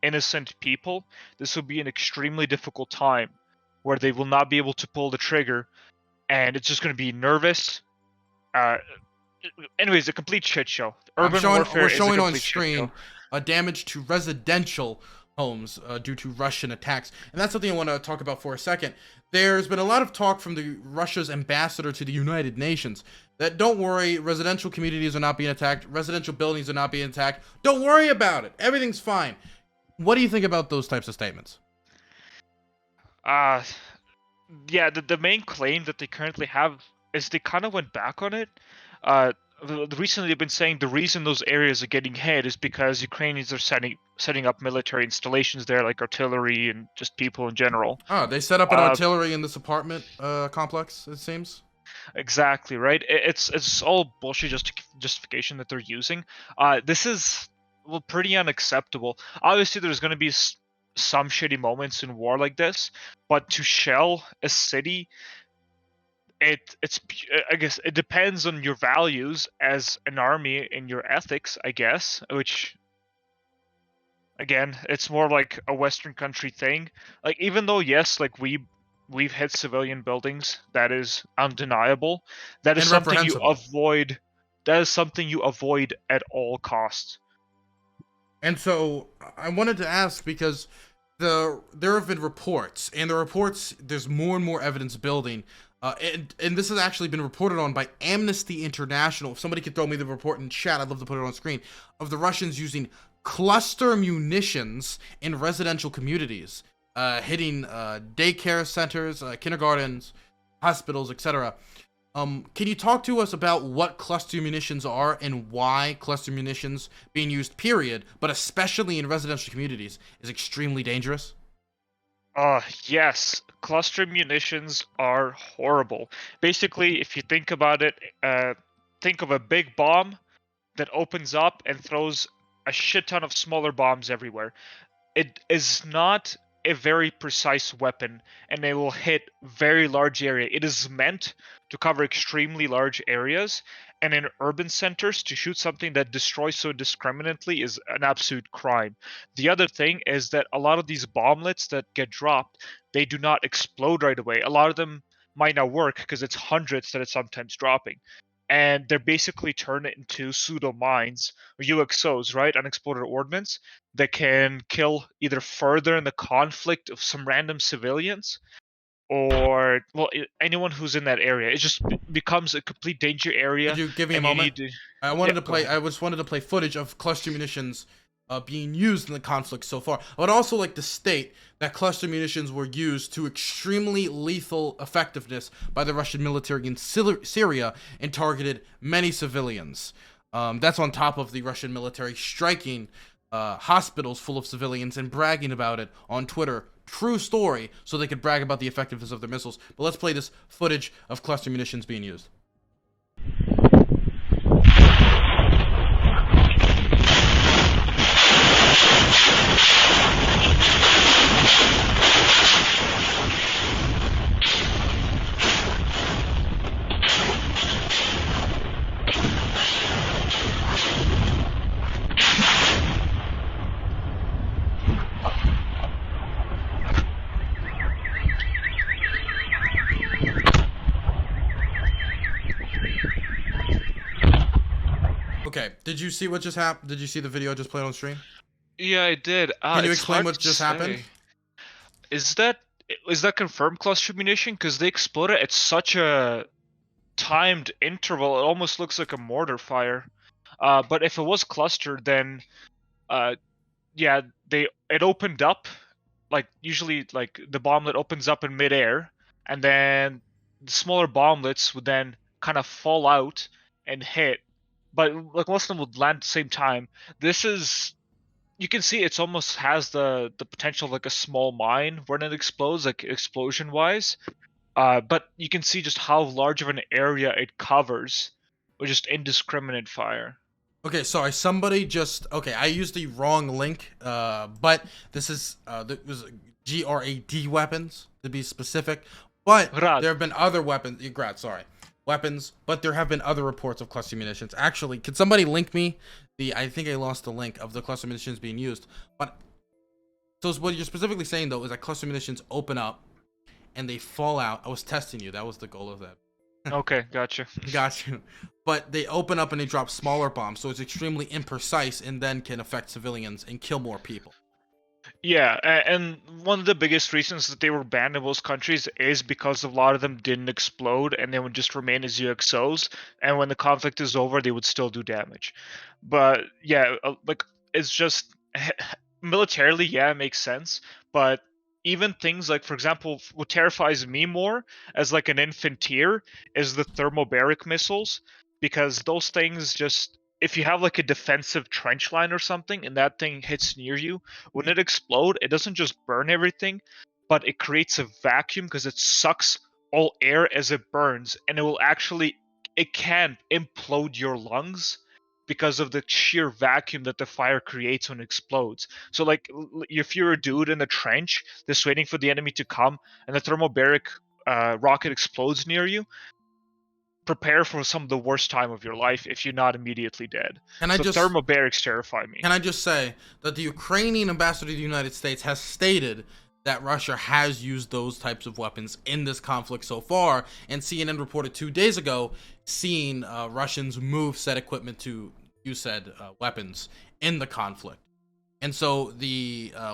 innocent people, this will be an extremely difficult time where they will not be able to pull the trigger, and it's just going to be nervous. Uh, Anyways, a complete shit show. I'm Urban showing warfare we're is a showing on complete shit show. screen damage to residential homes due to Russian attacks, and that's something I want to talk about for a second. There's been a lot of talk from the Russia's ambassador to the United Nations that don't worry, residential communities are not being attacked, residential buildings are not being attacked. Don't worry about it. Everything's fine. What do you think about those types of statements? Uh yeah, the main claim that they currently have is they kind of went back on it. Uh, Recently they've been saying the reason those areas are getting hit is because Ukrainians are setting up military installations there, like artillery and just people in general. Oh, they set up an Uh, artillery in this apartment complex, it seems. exactly right. It's all bullshit justification that they're using. This is, well, pretty unacceptable. Obviously, there's going to be some shitty moments in war like this, but to shell a city, I guess it depends on your values as an army and your ethics, I guess, which again, it's more like a western country thing. Like, even though yes, like we've hit civilian buildings, that is undeniable. That is And something you reprehensible. avoid. That is something you avoid at all costs. And so I wanted to ask because there have been reports, and the reports there's more and more evidence building, and this has actually been reported on by Amnesty International. If somebody could throw me the report in chat, I'd love to put it on screen, of the Russians using cluster munitions in residential communities, hitting daycare centers, kindergartens, hospitals, etc. Can you talk to us about what cluster munitions are and why cluster munitions being used, period, but especially in residential communities, is extremely dangerous? Yes, cluster munitions are horrible. Basically, if you think about it, think of a big bomb that opens up and throws a shit ton of smaller bombs everywhere. It is not a very precise weapon, and it will hit very large area. It is meant to cover extremely large areas, and in urban centers to shoot something that destroys so discriminately is an absolute crime. The other thing is that a lot of these bomblets that get dropped, they do not explode right away. A lot of them might not work because it's hundreds that it's sometimes dropping. and they're basically turned it into pseudo mines or UXOs, right? Unexploded ordnance that can kill either further in the conflict of some random civilians or well anyone who's in that area. It just becomes a complete danger Could area, you give me a and you moment? need to. I Yeah, wanted to go play. ahead. I just wanted to play footage of cluster munitions being used in the conflict so far. I would also like to state that cluster munitions were used to extremely lethal effectiveness by the Russian military in Syria and targeted many civilians. That's on top of the Russian military striking hospitals full of civilians and bragging about it on Twitter. True story, so they could brag about the effectiveness of their missiles. But let's play this footage of cluster munitions being used. Okay, did you see what just happened? Did you see the video I just played on stream? Yeah, I did. Can you It's explain hard what to just happened? say. Is that is that confirmed cluster munition? Because they exploded at such a timed interval. It almost looks like a mortar fire. But if it was clustered, then uh, yeah, it opened up like usually like the bomblet opens up in midair, and then the smaller bomblets would then kind of fall out and hit. But like most of them would land at the same time. This is you can see it's almost has the potential of like a small mine when it explodes, like explosion wise. But you can see just how large of an area it covers with just indiscriminate fire. Okay, sorry. Somebody just okay. I used the wrong link. But this is was GRAD weapons to be specific. But Rad. there have been other weapons. Grad, sorry, weapons. But there have been other reports of cluster munitions. Actually, could somebody link me the? I think I lost the link of the cluster munitions being used. But so what you're specifically saying though is that cluster munitions open up and they fall out. I was testing you. That was the goal of that. Okay, gotcha. Got you. But they open up and they drop smaller bombs, so it's extremely imprecise and then can affect civilians and kill more people. Yeah, and one of the biggest reasons that they were banned in most countries is because a lot of them didn't explode and they would just remain as UXOs, and when the conflict is over, they would still do damage. But yeah, like it's just militarily, yeah, it makes sense. But even things like, for example, what terrifies me more as like an infantier is the thermobaric missiles, because those things just if you have like a defensive trench line or something and that thing hits near you, when it explodes, it doesn't just burn everything, but it creates a vacuum because it sucks all air as it burns, and it can implode your lungs because of the sheer vacuum that the fire creates when it explodes. So like if you're a dude in the trench just waiting for the enemy to come and the thermobaric rocket explodes near you, prepare for some of the worst time of your life if you're not immediately dead. Can I So just thermobarics terrify me. can I just say that the Ukrainian ambassador to the United States has stated that Russia has used those types of weapons in this conflict so far, and CNN reported 2 days ago seeing Russians move said equipment to use said weapons in the conflict. And so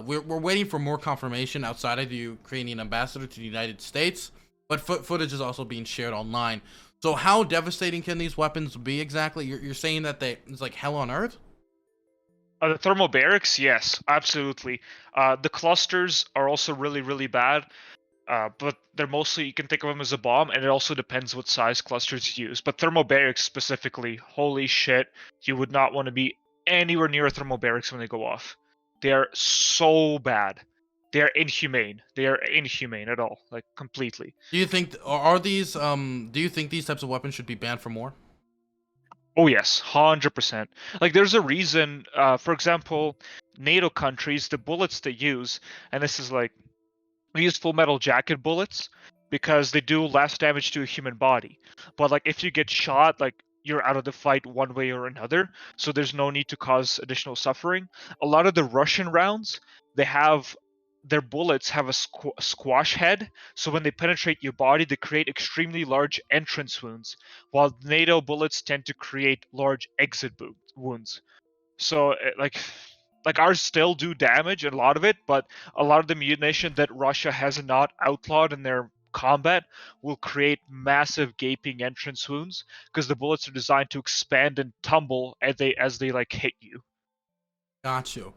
we're waiting for more confirmation outside of the Ukrainian ambassador to the United States, but footage is also being shared online. So how devastating can these weapons be exactly? You're saying that it's like hell on earth? The thermobarics, yes, absolutely. The clusters are also really, really bad, but they're mostly, you can think of them as a bomb, and it also depends what size clusters you use. But thermobarics specifically, holy shit, you would not want to be anywhere near thermobarics when they go off. They are so bad. They are inhumane. They are inhumane at all, like completely. Do you think are these do you think these types of weapons should be banned from war? Oh yes, 100%. Like there's a reason, for example, NATO countries, the bullets they use, and this is like we use full metal jacket bullets because they do less damage to a human body. But like if you get shot, like you're out of the fight one way or another, so there's no need to cause additional suffering. A lot of the Russian rounds, they have their bullets have a squash head, so when they penetrate your body, they create extremely large entrance wounds, while NATO bullets tend to create large exit wounds. So like ours still do damage, a lot of it, but a lot of the munition that Russia has not outlawed in their combat will create massive gaping entrance wounds because the bullets are designed to expand and tumble as they like hit you. Got you.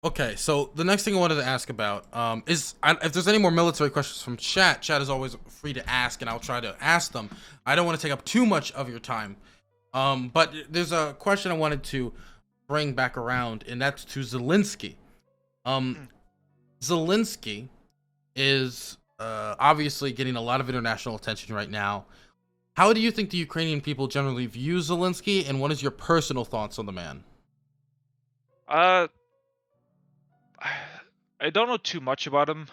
Okay, so the next thing I wanted to ask about is if there's any more military questions from chat. Chat is always free to ask, and I'll try to ask them. I don't want to take up too much of your time, but there's a question I wanted to bring back around, and that's to Zelensky. Um, Zelensky is obviously getting a lot of international attention right now. How do you think the Ukrainian people generally view Zelensky, and what is your personal thoughts on the man? Uh, I don't know too much about him.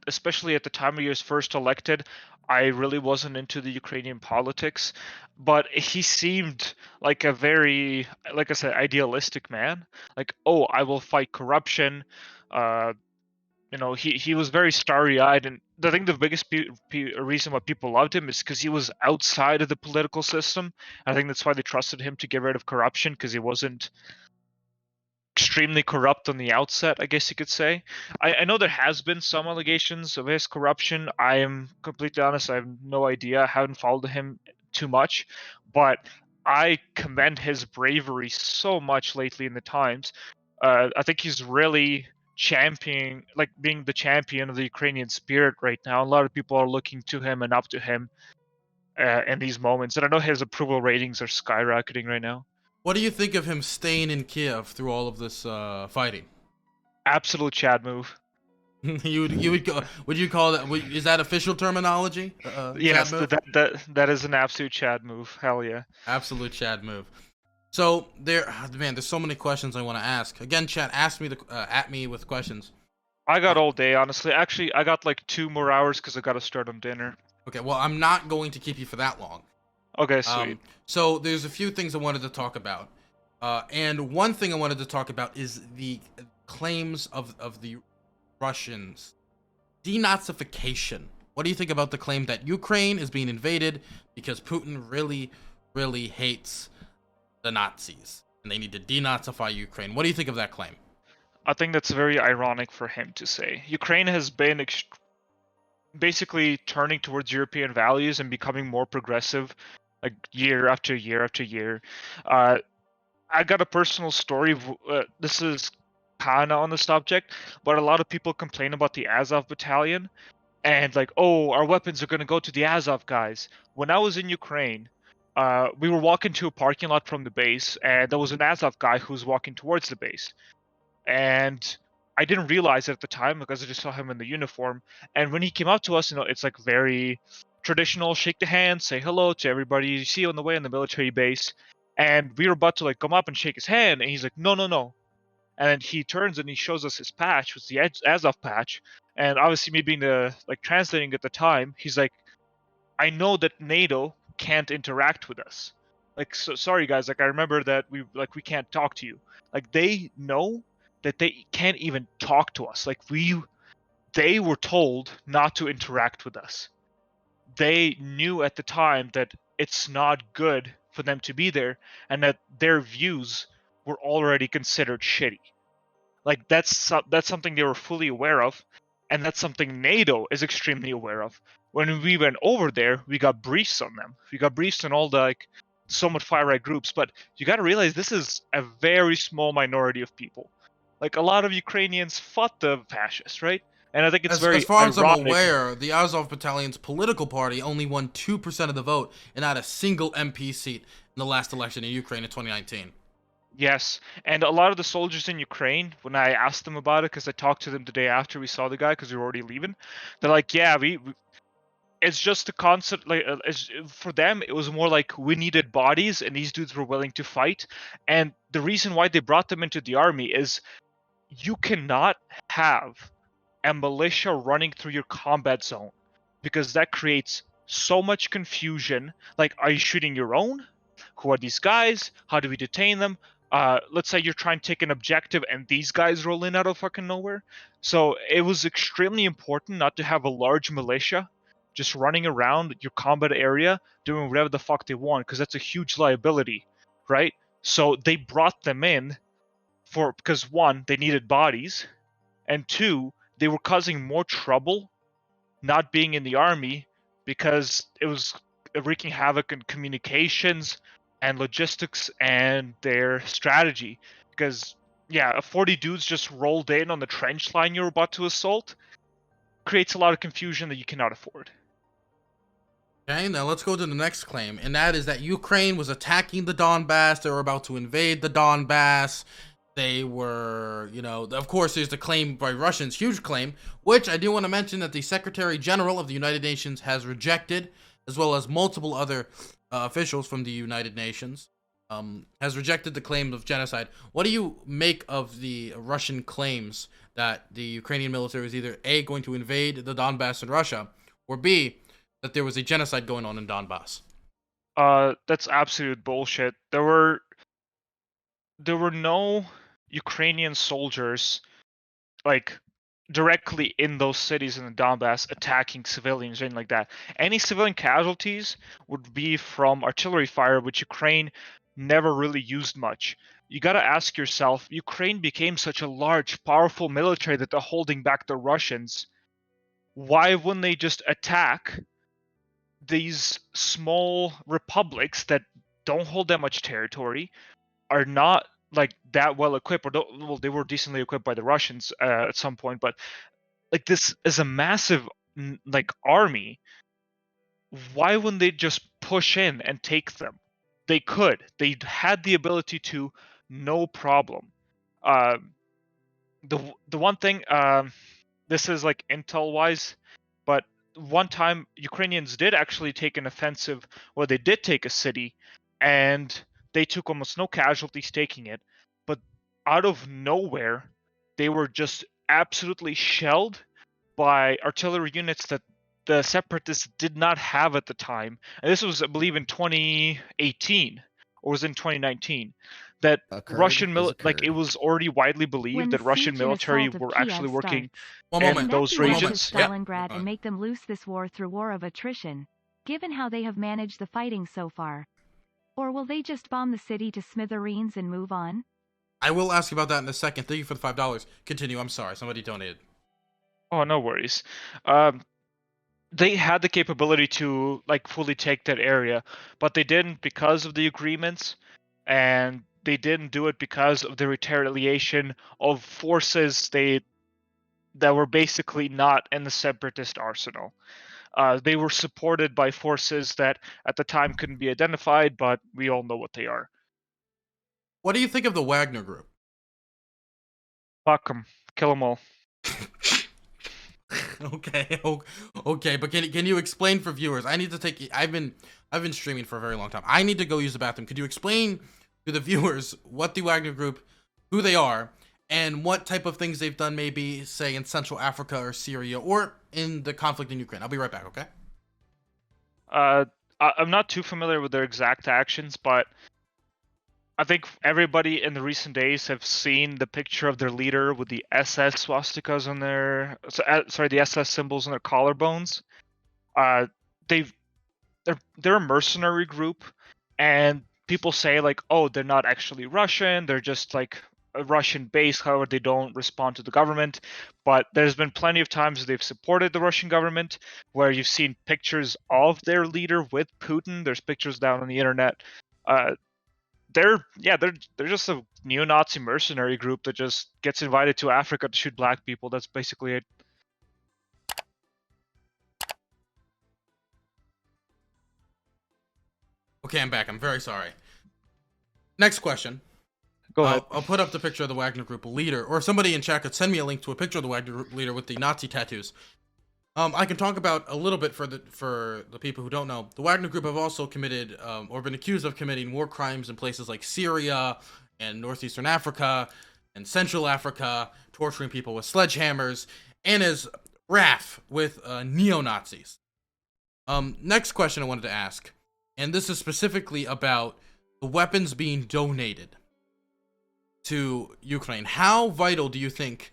Especially at the time he was first elected, I really wasn't into the Ukrainian politics, but he seemed like a very, like I said, idealistic man. Like, oh, I will fight corruption. Uh, he was very starry-eyed, and I think the biggest reason why people loved him is because he was outside of the political system. I think that's why they trusted him to get rid of corruption because he wasn't extremely corrupt on the outset, I guess you could say. I know there has been some allegations of his corruption. I am completely honest, I have no idea. I haven't followed him too much, but I commend his bravery so much lately in the times. I think he's really championing, like being the champion of the Ukrainian spirit right now. A lot of people are looking to him and up to him in these moments, and I know his approval ratings are skyrocketing right now. What do you think of him staying in Kiev through all of this fighting? Absolute Chad move. Would you call that? Is that official terminology? Chad Yes, move. that is an absolute Chad move. Hell yeah. Absolute Chad move. So man, there's so many questions I want to ask. Again, chat, ask me at me with questions. I got Uh, all day, honestly. Actually, I got like 2 more hours because I got to start on dinner. okay, well, I'm not going to keep you for that long. Okay, sweet. So there's a few things I wanted to talk about, and one thing I wanted to talk about is the claims of the Russians denazification. What do you think about the claim that Ukraine is being invaded because Putin really, really hates the Nazis and they need to denazify Ukraine? What do you think of that claim? I think that's very ironic for him to say. Ukraine has been basically turning towards European values and becoming more progressive, like year after year after year. Uh, I got a personal story. This is kind of on the subject, but a lot of people complain about the Azov battalion and like, oh, our weapons are going to go to the Azov guys. When I was in Ukraine, we were walking to a parking lot from the base, and there was an Azov guy who was walking towards the base. And I didn't realize it at the time because I just saw him in the uniform. And when he came up to us, it's like very traditional, shake the hand, say hello to everybody you see on the way in the military base. And we were about to like come up and shake his hand, and he's like, no, no, no. And he turns and he shows us his patch, was the Azov patch. And obviously, me being the like translating at the time, he's like, I know that NATO can't interact with us. Like, so sorry guys, like I remember that we can't talk to you. Like they know that they can't even talk to us. Like they were told not to interact with us. They knew at the time that it's not good for them to be there and that their views were already considered shitty. Like that's something they were fully aware of, and that's something NATO is extremely aware of. When we went over there, we got briefs on them. We got briefs on all the like somewhat far right groups, but you got to realize this is a very small minority of people. Like a lot of Ukrainians fought the fascists, right? And I think it's As very far as I'm ironic. aware, the Azov Battalion's political party only won 2% of the vote and not a single MP seat in the last election in Ukraine in 2019. Yes, and a lot of the soldiers in Ukraine, when I asked them about it, because I talked to them the day after we saw the guy, because we were already leaving, they're like, "Yeah, we it's just a concept like for them it was more like we needed bodies and these dudes were willing to fight, and the reason why they brought them into the army is you cannot have a militia running through your combat zone because that creates so much confusion. Like, are you shooting your own? Who are these guys? How do we detain them? let's say you're trying to take an objective and these guys roll in out of fucking nowhere. So it was extremely important not to have a large militia just running around your combat area doing whatever the fuck they want, because that's a huge liability, right? So they brought them in because one, they needed bodies, and two, they were causing more trouble not being in the army because it was wreaking havoc in communications and logistics and their strategy. Because, yeah, 40 dudes just rolled in on the trench line you're about to assault creates a lot of confusion that you cannot afford. Okay, now let's go to the next claim, and that is that Ukraine was attacking the Donbass. They were about to invade the Donbass. They were, of course, there's the claim by Russians, huge claim, which I do want to mention that the Secretary General of the United Nations has rejected, as well as multiple other officials from the United Nations, has rejected the claim of genocide. What do you make of the Russian claims that the Ukrainian military is either A, going to invade the Donbass in Russia, or B, that there was a genocide going on in Donbass? That's absolute bullshit. There were no Ukrainian soldiers like directly in those cities in the Donbass attacking civilians or anything like that. Any civilian casualties would be from artillery fire, which Ukraine never really used much. You got to ask yourself, Ukraine became such a large, powerful military that they're holding back the Russians. Why wouldn't they just attack these small republics that don't hold that much territory, are not like that well equipped, or well, they were decently equipped by the Russians at some point, but like this is a massive like army. Why wouldn't they just push in and take them? They could. They had the ability to, no problem. Um, the one thing, this is like intel wise, but one time Ukrainians did actually take an offensive, well, they did take a city, and they took almost no casualties taking it, but out of nowhere, they were just absolutely shelled by artillery units that the separatists did not have at the time. And this was, I believe, in 2018 or was in 2019. That Occurred is like it occurred. was already widely believed When that the Russian siege and military assault of were actually Kiev working starts, One in moment. can that those be One enough to regions. moment. Yep. Stalingrad and make them lose this war through war of attrition, given how they have managed the fighting so far? Or will they just bomb the city to smithereens and move on? I will ask you about that in a second. Thank you for the $5. Continue. I'm sorry. Somebody donated. Oh, no worries. They had the capability to like fully take that area, but they didn't because of the agreements, and they didn't do it because of the retaliation of forces that were basically not in the separatist arsenal. They were supported by forces that at the time couldn't be identified, but we all know what they are. What do you think of the Wagner Group? Fuck them, kill them all. Okay, okay, but can you explain for viewers? I need to take. I've been streaming for a very long time. I need to go use the bathroom. Could you explain to the viewers what the Wagner Group, who they are, and what type of things they've done, maybe say in Central Africa or Syria or in the conflict in Ukraine? I'll be right back. Okay. I'm not too familiar with their exact actions, but I think everybody in the recent days have seen the picture of their leader with the SS swastikas on their, sorry, the SS symbols on their collarbones. Uh, they've they're a mercenary group, and people say like, oh, they're not actually Russian. They're just like a Russian base. However, they don't respond to the government. But there's been plenty of times they've supported the Russian government, where you've seen pictures of their leader with Putin. There's pictures down on the internet. They're just a neo-Nazi mercenary group that just gets invited to Africa to shoot black people. That's basically it. Okay, I'm back. I'm very sorry. Next question. Go ahead. I'll put up the picture of the Wagner Group leader, or somebody in chat could send me a link to a picture of the Wagner Group leader with the Nazi tattoos. I can talk about a little bit for the people who don't know. The Wagner Group have also committed, or been accused of committing war crimes in places like Syria and northeastern Africa and Central Africa, torturing people with sledgehammers, and as RAF with neo-Nazis. Next question I wanted to ask, and this is specifically about the weapons being donated. to Ukraine. How vital do you think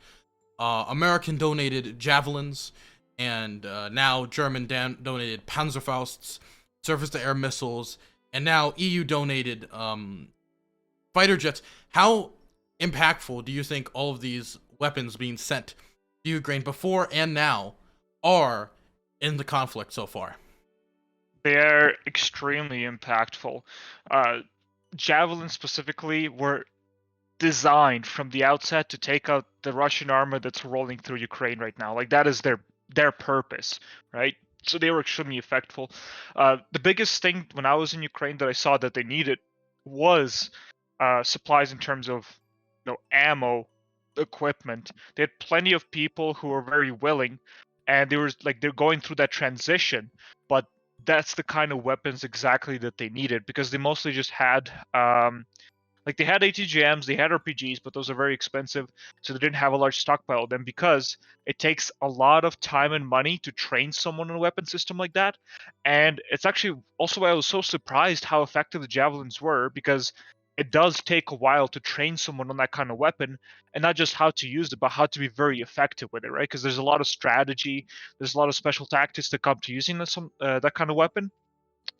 American donated javelins and now German donated Panzerfausts, surface-to-air missiles, and now EU donated fighter jets? How impactful do you think all of these weapons being sent to Ukraine before and now are in the conflict so far? They're extremely impactful. Uh, Javelins specifically were designed from the outset to take out the Russian armor that's rolling through Ukraine right now. Like that is their purpose, right? So they were extremely effective. The biggest thing when I was in Ukraine that I saw that they needed was supplies in terms of ammo, equipment. They had plenty of people who were very willing, and they're going through that transition, but that's the kind of weapons exactly that they needed because they mostly just had they had ATGMs, they had RPGs, but those are very expensive, so they didn't have a large stockpile of them because it takes a lot of time and money to train someone on a weapon system like that. And it's actually also why I was so surprised how effective the javelins were, because it does take a while to train someone on that kind of weapon, and not just how to use it, but how to be very effective with it, right? Because there's a lot of strategy, there's a lot of special tactics that come to using that kind of weapon.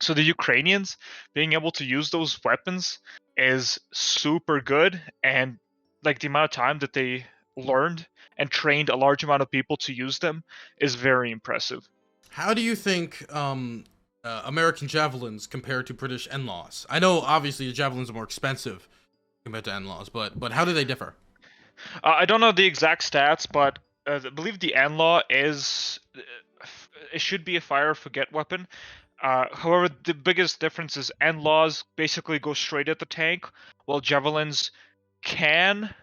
So the Ukrainians being able to use those weapons is super good, and like the amount of time that they learned and trained a large amount of people to use them is very impressive. How do you think American javelins compare to British NLAWs? I know obviously the javelins are more expensive compared to NLAWs, but how do they differ? I don't know the exact stats, but I believe the NLAW is it should be a fire or forget weapon. However, the biggest difference is NLAWs basically go straight at the tank, while javelins can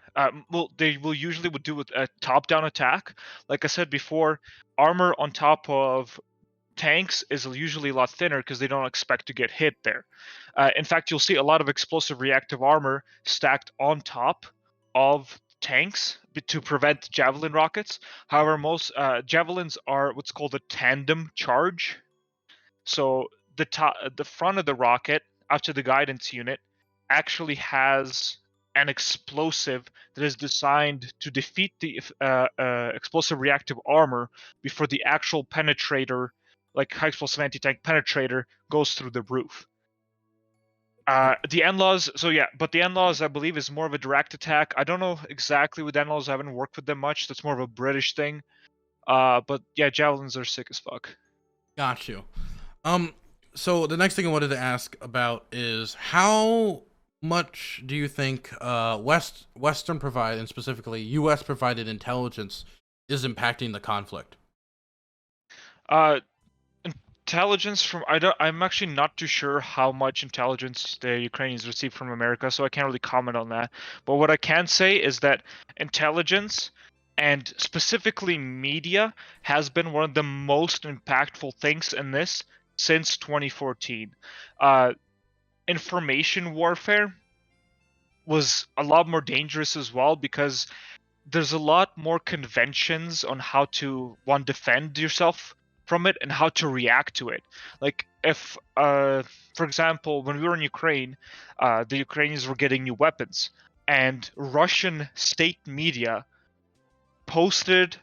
they will usually would do a top-down attack. Like I said before, armor on top of tanks is usually a lot thinner because they don't expect to get hit there. In fact, you'll see a lot of explosive reactive armor stacked on top of tanks to prevent javelin rockets. However, most javelins are what's called a tandem charge. So the front of the rocket, after the guidance unit, actually has an explosive that is designed to defeat the explosive reactive armor before the actual penetrator, like high explosive anti-tank penetrator, goes through the roof. The NLAWs, so yeah, but the NLAWs I believe is more of a direct attack. I don't know exactly with NLAWs. I haven't worked with them much. That's more of a British thing. But yeah, javelins are sick as fuck. Got you. Um, so the next thing I wanted to ask about is how much do you think Western provided, and specifically U.S. provided intelligence, is impacting the conflict? Uh, Intelligence from I'm actually not too sure how much intelligence the Ukrainians receive from America, so I can't really comment on that. But what I can say is that intelligence and specifically media has been one of the most impactful things in this since 2014. Uh, Information warfare was a lot more dangerous as well because there's a lot more conventions on how to one defend yourself from it and how to react to it. Like if for example, when we were in Ukraine, the Ukrainians were getting new weapons, and Russian state media posted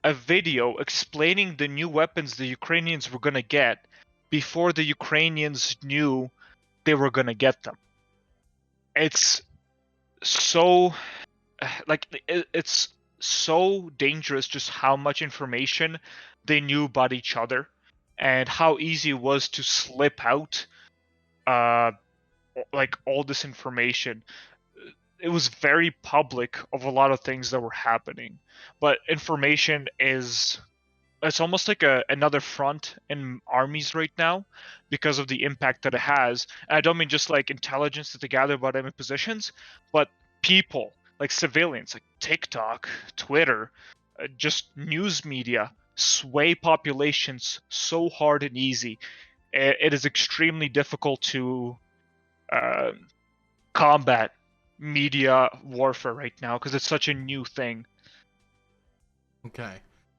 a video explaining the new weapons the Ukrainians were going to get before the Ukrainians knew they were going to get them. It's so it's so dangerous just how much information they knew about each other and how easy it was to slip out uh like all this information. It was very public of a lot of things that were happening, but information is it's almost like another front in armies right now because of the impact that it has. And I don't mean just like intelligence that they gather about enemy positions, but people, like civilians, like TikTok, Twitter, just news media sway populations so hard and easy. It is extremely difficult to uh, combat media warfare right now because it's such a new thing. Okay.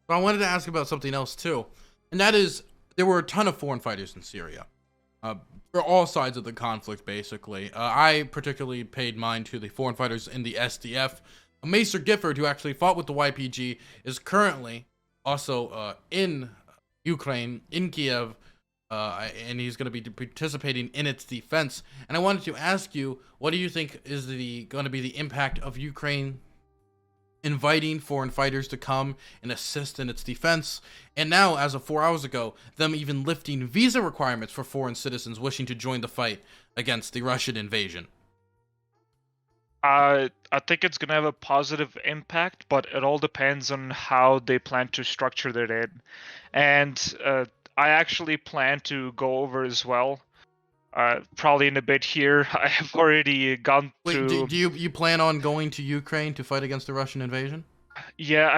So I wanted to ask about something else too, and that is there were a ton of foreign fighters in Syria. for all sides of the conflict, basically. I particularly paid mine to the foreign fighters in the SDF. Macer Gifford, who actually fought with the YPG, is currently also in Ukraine, in Kiev, and he's going to be participating in its defense. And I wanted to ask you, what do you think is going to be the impact of Ukraine inviting foreign fighters to come and assist in its defense, and now, as of 4 hours ago, them even lifting visa requirements for foreign citizens wishing to join the fight against the Russian invasion? I think it's gonna have a positive impact, but it all depends on how they plan to structure their aid. And I actually plan to go over as well. Probably in a bit here. I have already gone Wait, through. do you plan on going to Ukraine to fight against the Russian invasion? Yeah,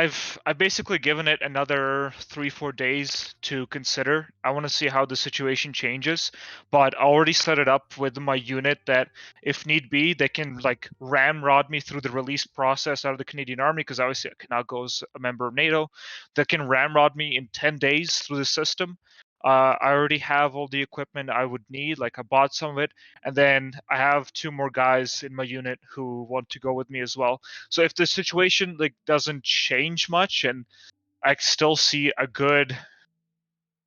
I've basically given it another 3-4 days to consider. I want to see how the situation changes, but I already set it up with my unit that if need be, they can like ramrod me through the release process out of the Canadian Army because obviously I cannot go as a member of NATO. That can ramrod me in 10 days through the system. I already have all the equipment I would need. Like I bought some of it, and then I have 2 more guys in my unit who want to go with me as well. So if the situation like doesn't change much and I still see a good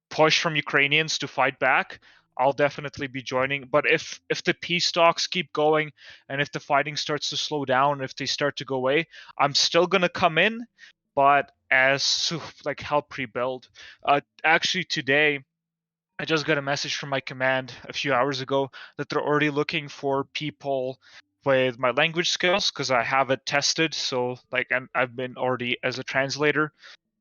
push from Ukrainians to fight back, I'll definitely be joining. But if the peace talks keep going and if the fighting starts to slow down, if they start to go away, I'm still gonna come in, but as like help rebuild. Actually today I just got a message from my command a few hours ago that they're already looking for people with my language skills because I have it tested. So like I've been already as a translator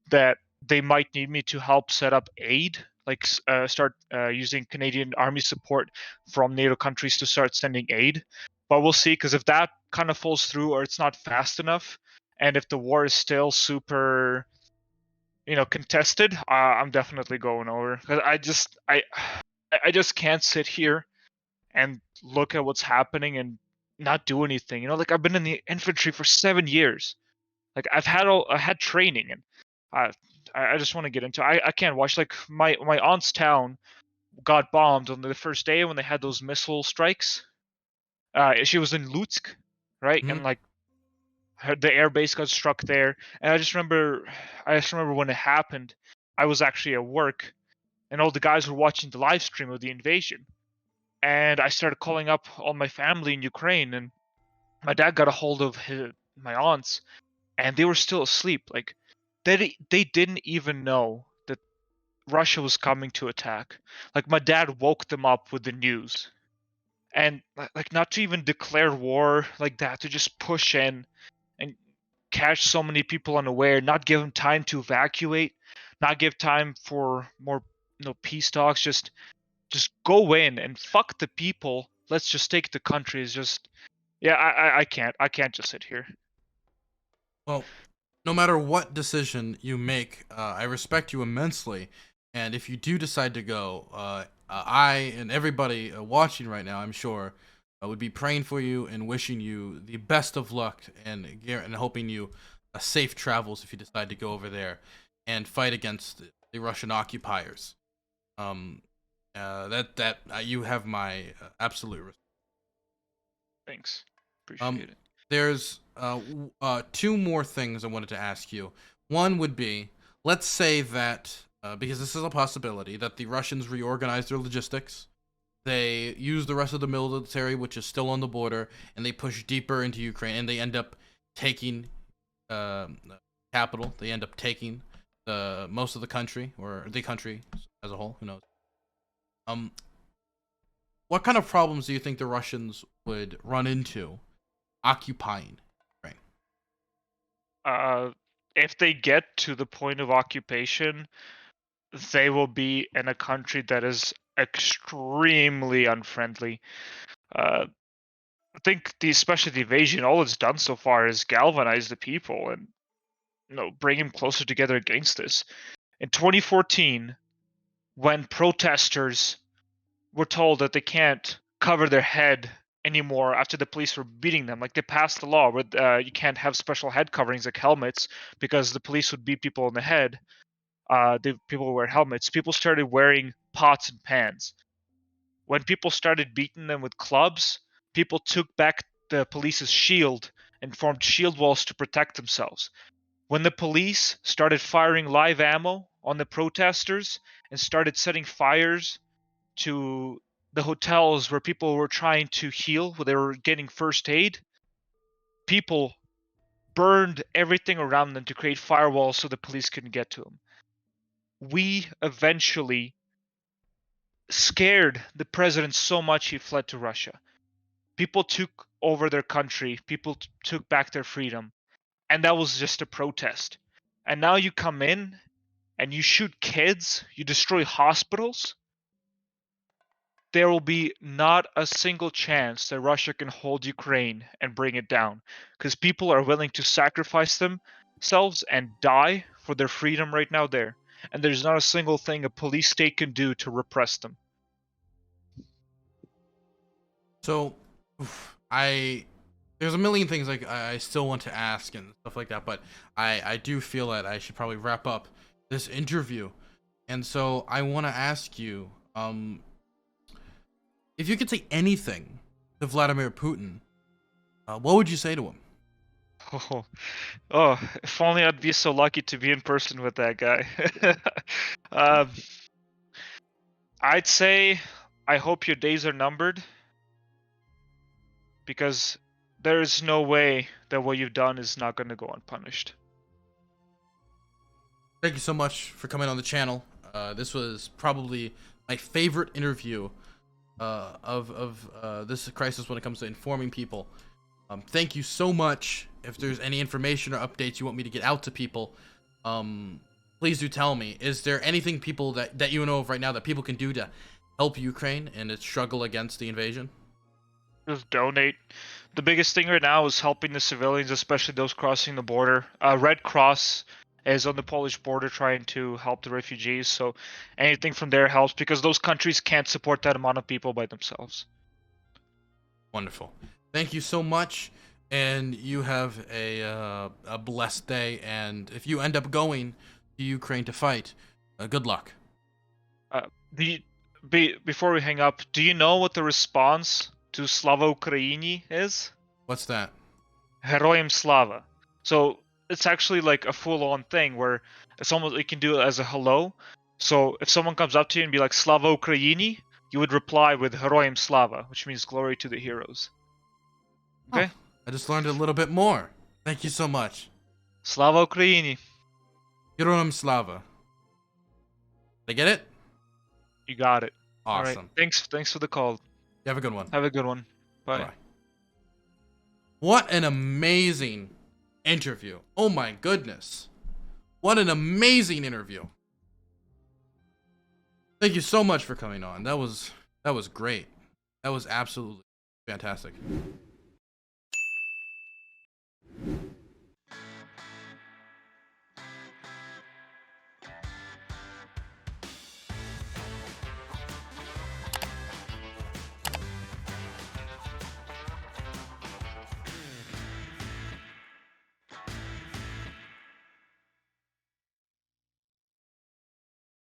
that they might need me to help set up aid, like start using Canadian Army support from NATO countries to start sending aid. But we'll see because if that kind of falls through or it's not fast enough, and if the war is still super contested, I'm definitely going over because I just can't sit here and look at what's happening and not do anything. Like I've been in the infantry for 7 years. Like I had training, and I I just want to get into. I can't watch like my aunt's town got bombed on the first day when they had those missile strikes. She was in Lutsk, right, Hmm. and like the air base got struck there. And I just remember when it happened. I was actually at work, and all the guys were watching the live stream of the invasion. And I started calling up all my family in Ukraine, and my dad got a hold of my aunts, and they were still asleep. Like they didn't even know that Russia was coming to attack. Like my dad woke them up with the news, and like not to even declare war like that, to just push in and catch so many people unaware, not give them time to evacuate, not give time for more peace talks. Just go in and fuck the people. Let's just take the country. Is just yeah. I can't just sit here. Well, no matter what decision you make, I respect you immensely. And if you do decide to go, I and everybody watching right now, I'm sure, would be praying for you and wishing you the best of luck and hoping you safe travels if you decide to go over there and fight against the Russian occupiers. Um, that you have my absolute respect. Thanks, Um, appreciate it. there's two more things I wanted to ask you. One would be, let's say that because this is a possibility that the Russians reorganize their logistics, they use the rest of the military, which is still on the border, and they push deeper into Ukraine, and they end up taking the capital. They end up taking the most of the country, or the country as a whole. Who knows? Um, what kind of problems do you think the Russians would run into occupying Ukraine? Uh, if they get to the point of occupation, they will be in a country that is extremely unfriendly. Uh, I think especially the invasion, all it's done so far is galvanize the people and bring them closer together against this. In 2014, when protesters were told that they can't cover their head anymore after the police were beating them, like they passed the law where you can't have special head coverings like helmets because the police would beat people in the head. The people who wear helmets. People started wearing pots and pans, When people started beating them with clubs, people took back the police's shield and formed shield walls to protect themselves. When the police started firing live ammo on the protesters and started setting fires to the hotels where people were trying to heal, where they were getting first aid, people burned everything around them to create firewalls so the police couldn't get to them. We eventually scared the president so much he fled to Russia. People took over their country, people took back their freedom, and that was just a protest. And now you come in and you shoot kids, you destroy hospitals. There will be not a single chance that Russia can hold Ukraine and bring it down, because people are willing to sacrifice themselves and die for their freedom right now there. And there's not a single thing a police state can do to repress them. So, there's a million things like I still want to ask and stuff like that, but I do feel that I should probably wrap up this interview. And so I want to ask you, if you could say anything to Vladimir Putin, what would you say to him? Oh, if only I'd be so lucky to be in person with that guy. I'd say, I hope your days are numbered, because there is no way that what you've done is not going to go unpunished. Thank you so much for coming on the channel. This was probably my favorite interview of this crisis when it comes to informing people. Thank you so much. If there's any information or updates you want me to get out to people, please do tell me. Is there anything people that you know of right now that people can do to help Ukraine in its struggle against the invasion? Just donate. The biggest thing right now is helping the civilians, especially those crossing the border. Red Cross is on the Polish border trying to help the refugees, so anything from there helps, because those countries can't support that amount of people by themselves. Wonderful. Thank you so much, and you have a blessed day. And if you end up going to Ukraine to fight, good luck. Before we hang up, do you know what the response to Slava Ukraini is? What's that? Heroyam Slava. So it's actually like a full-on thing where it's almost, you can do it as a hello. So if someone comes up to you and be like Slava Ukraini, you would reply with Heroyam Slava, which means glory to the heroes. Okay? Oh, I just learned a little bit more. Thank you so much. Slava Ukraini. Heroyam Slava. Did I get it? You got it. Awesome. All right. Thanks for the call. You have a good one. Have a good one. Bye. Bye. What an amazing interview. Oh my goodness. What an amazing interview. Thank you so much for coming on. That was great. That was absolutely fantastic.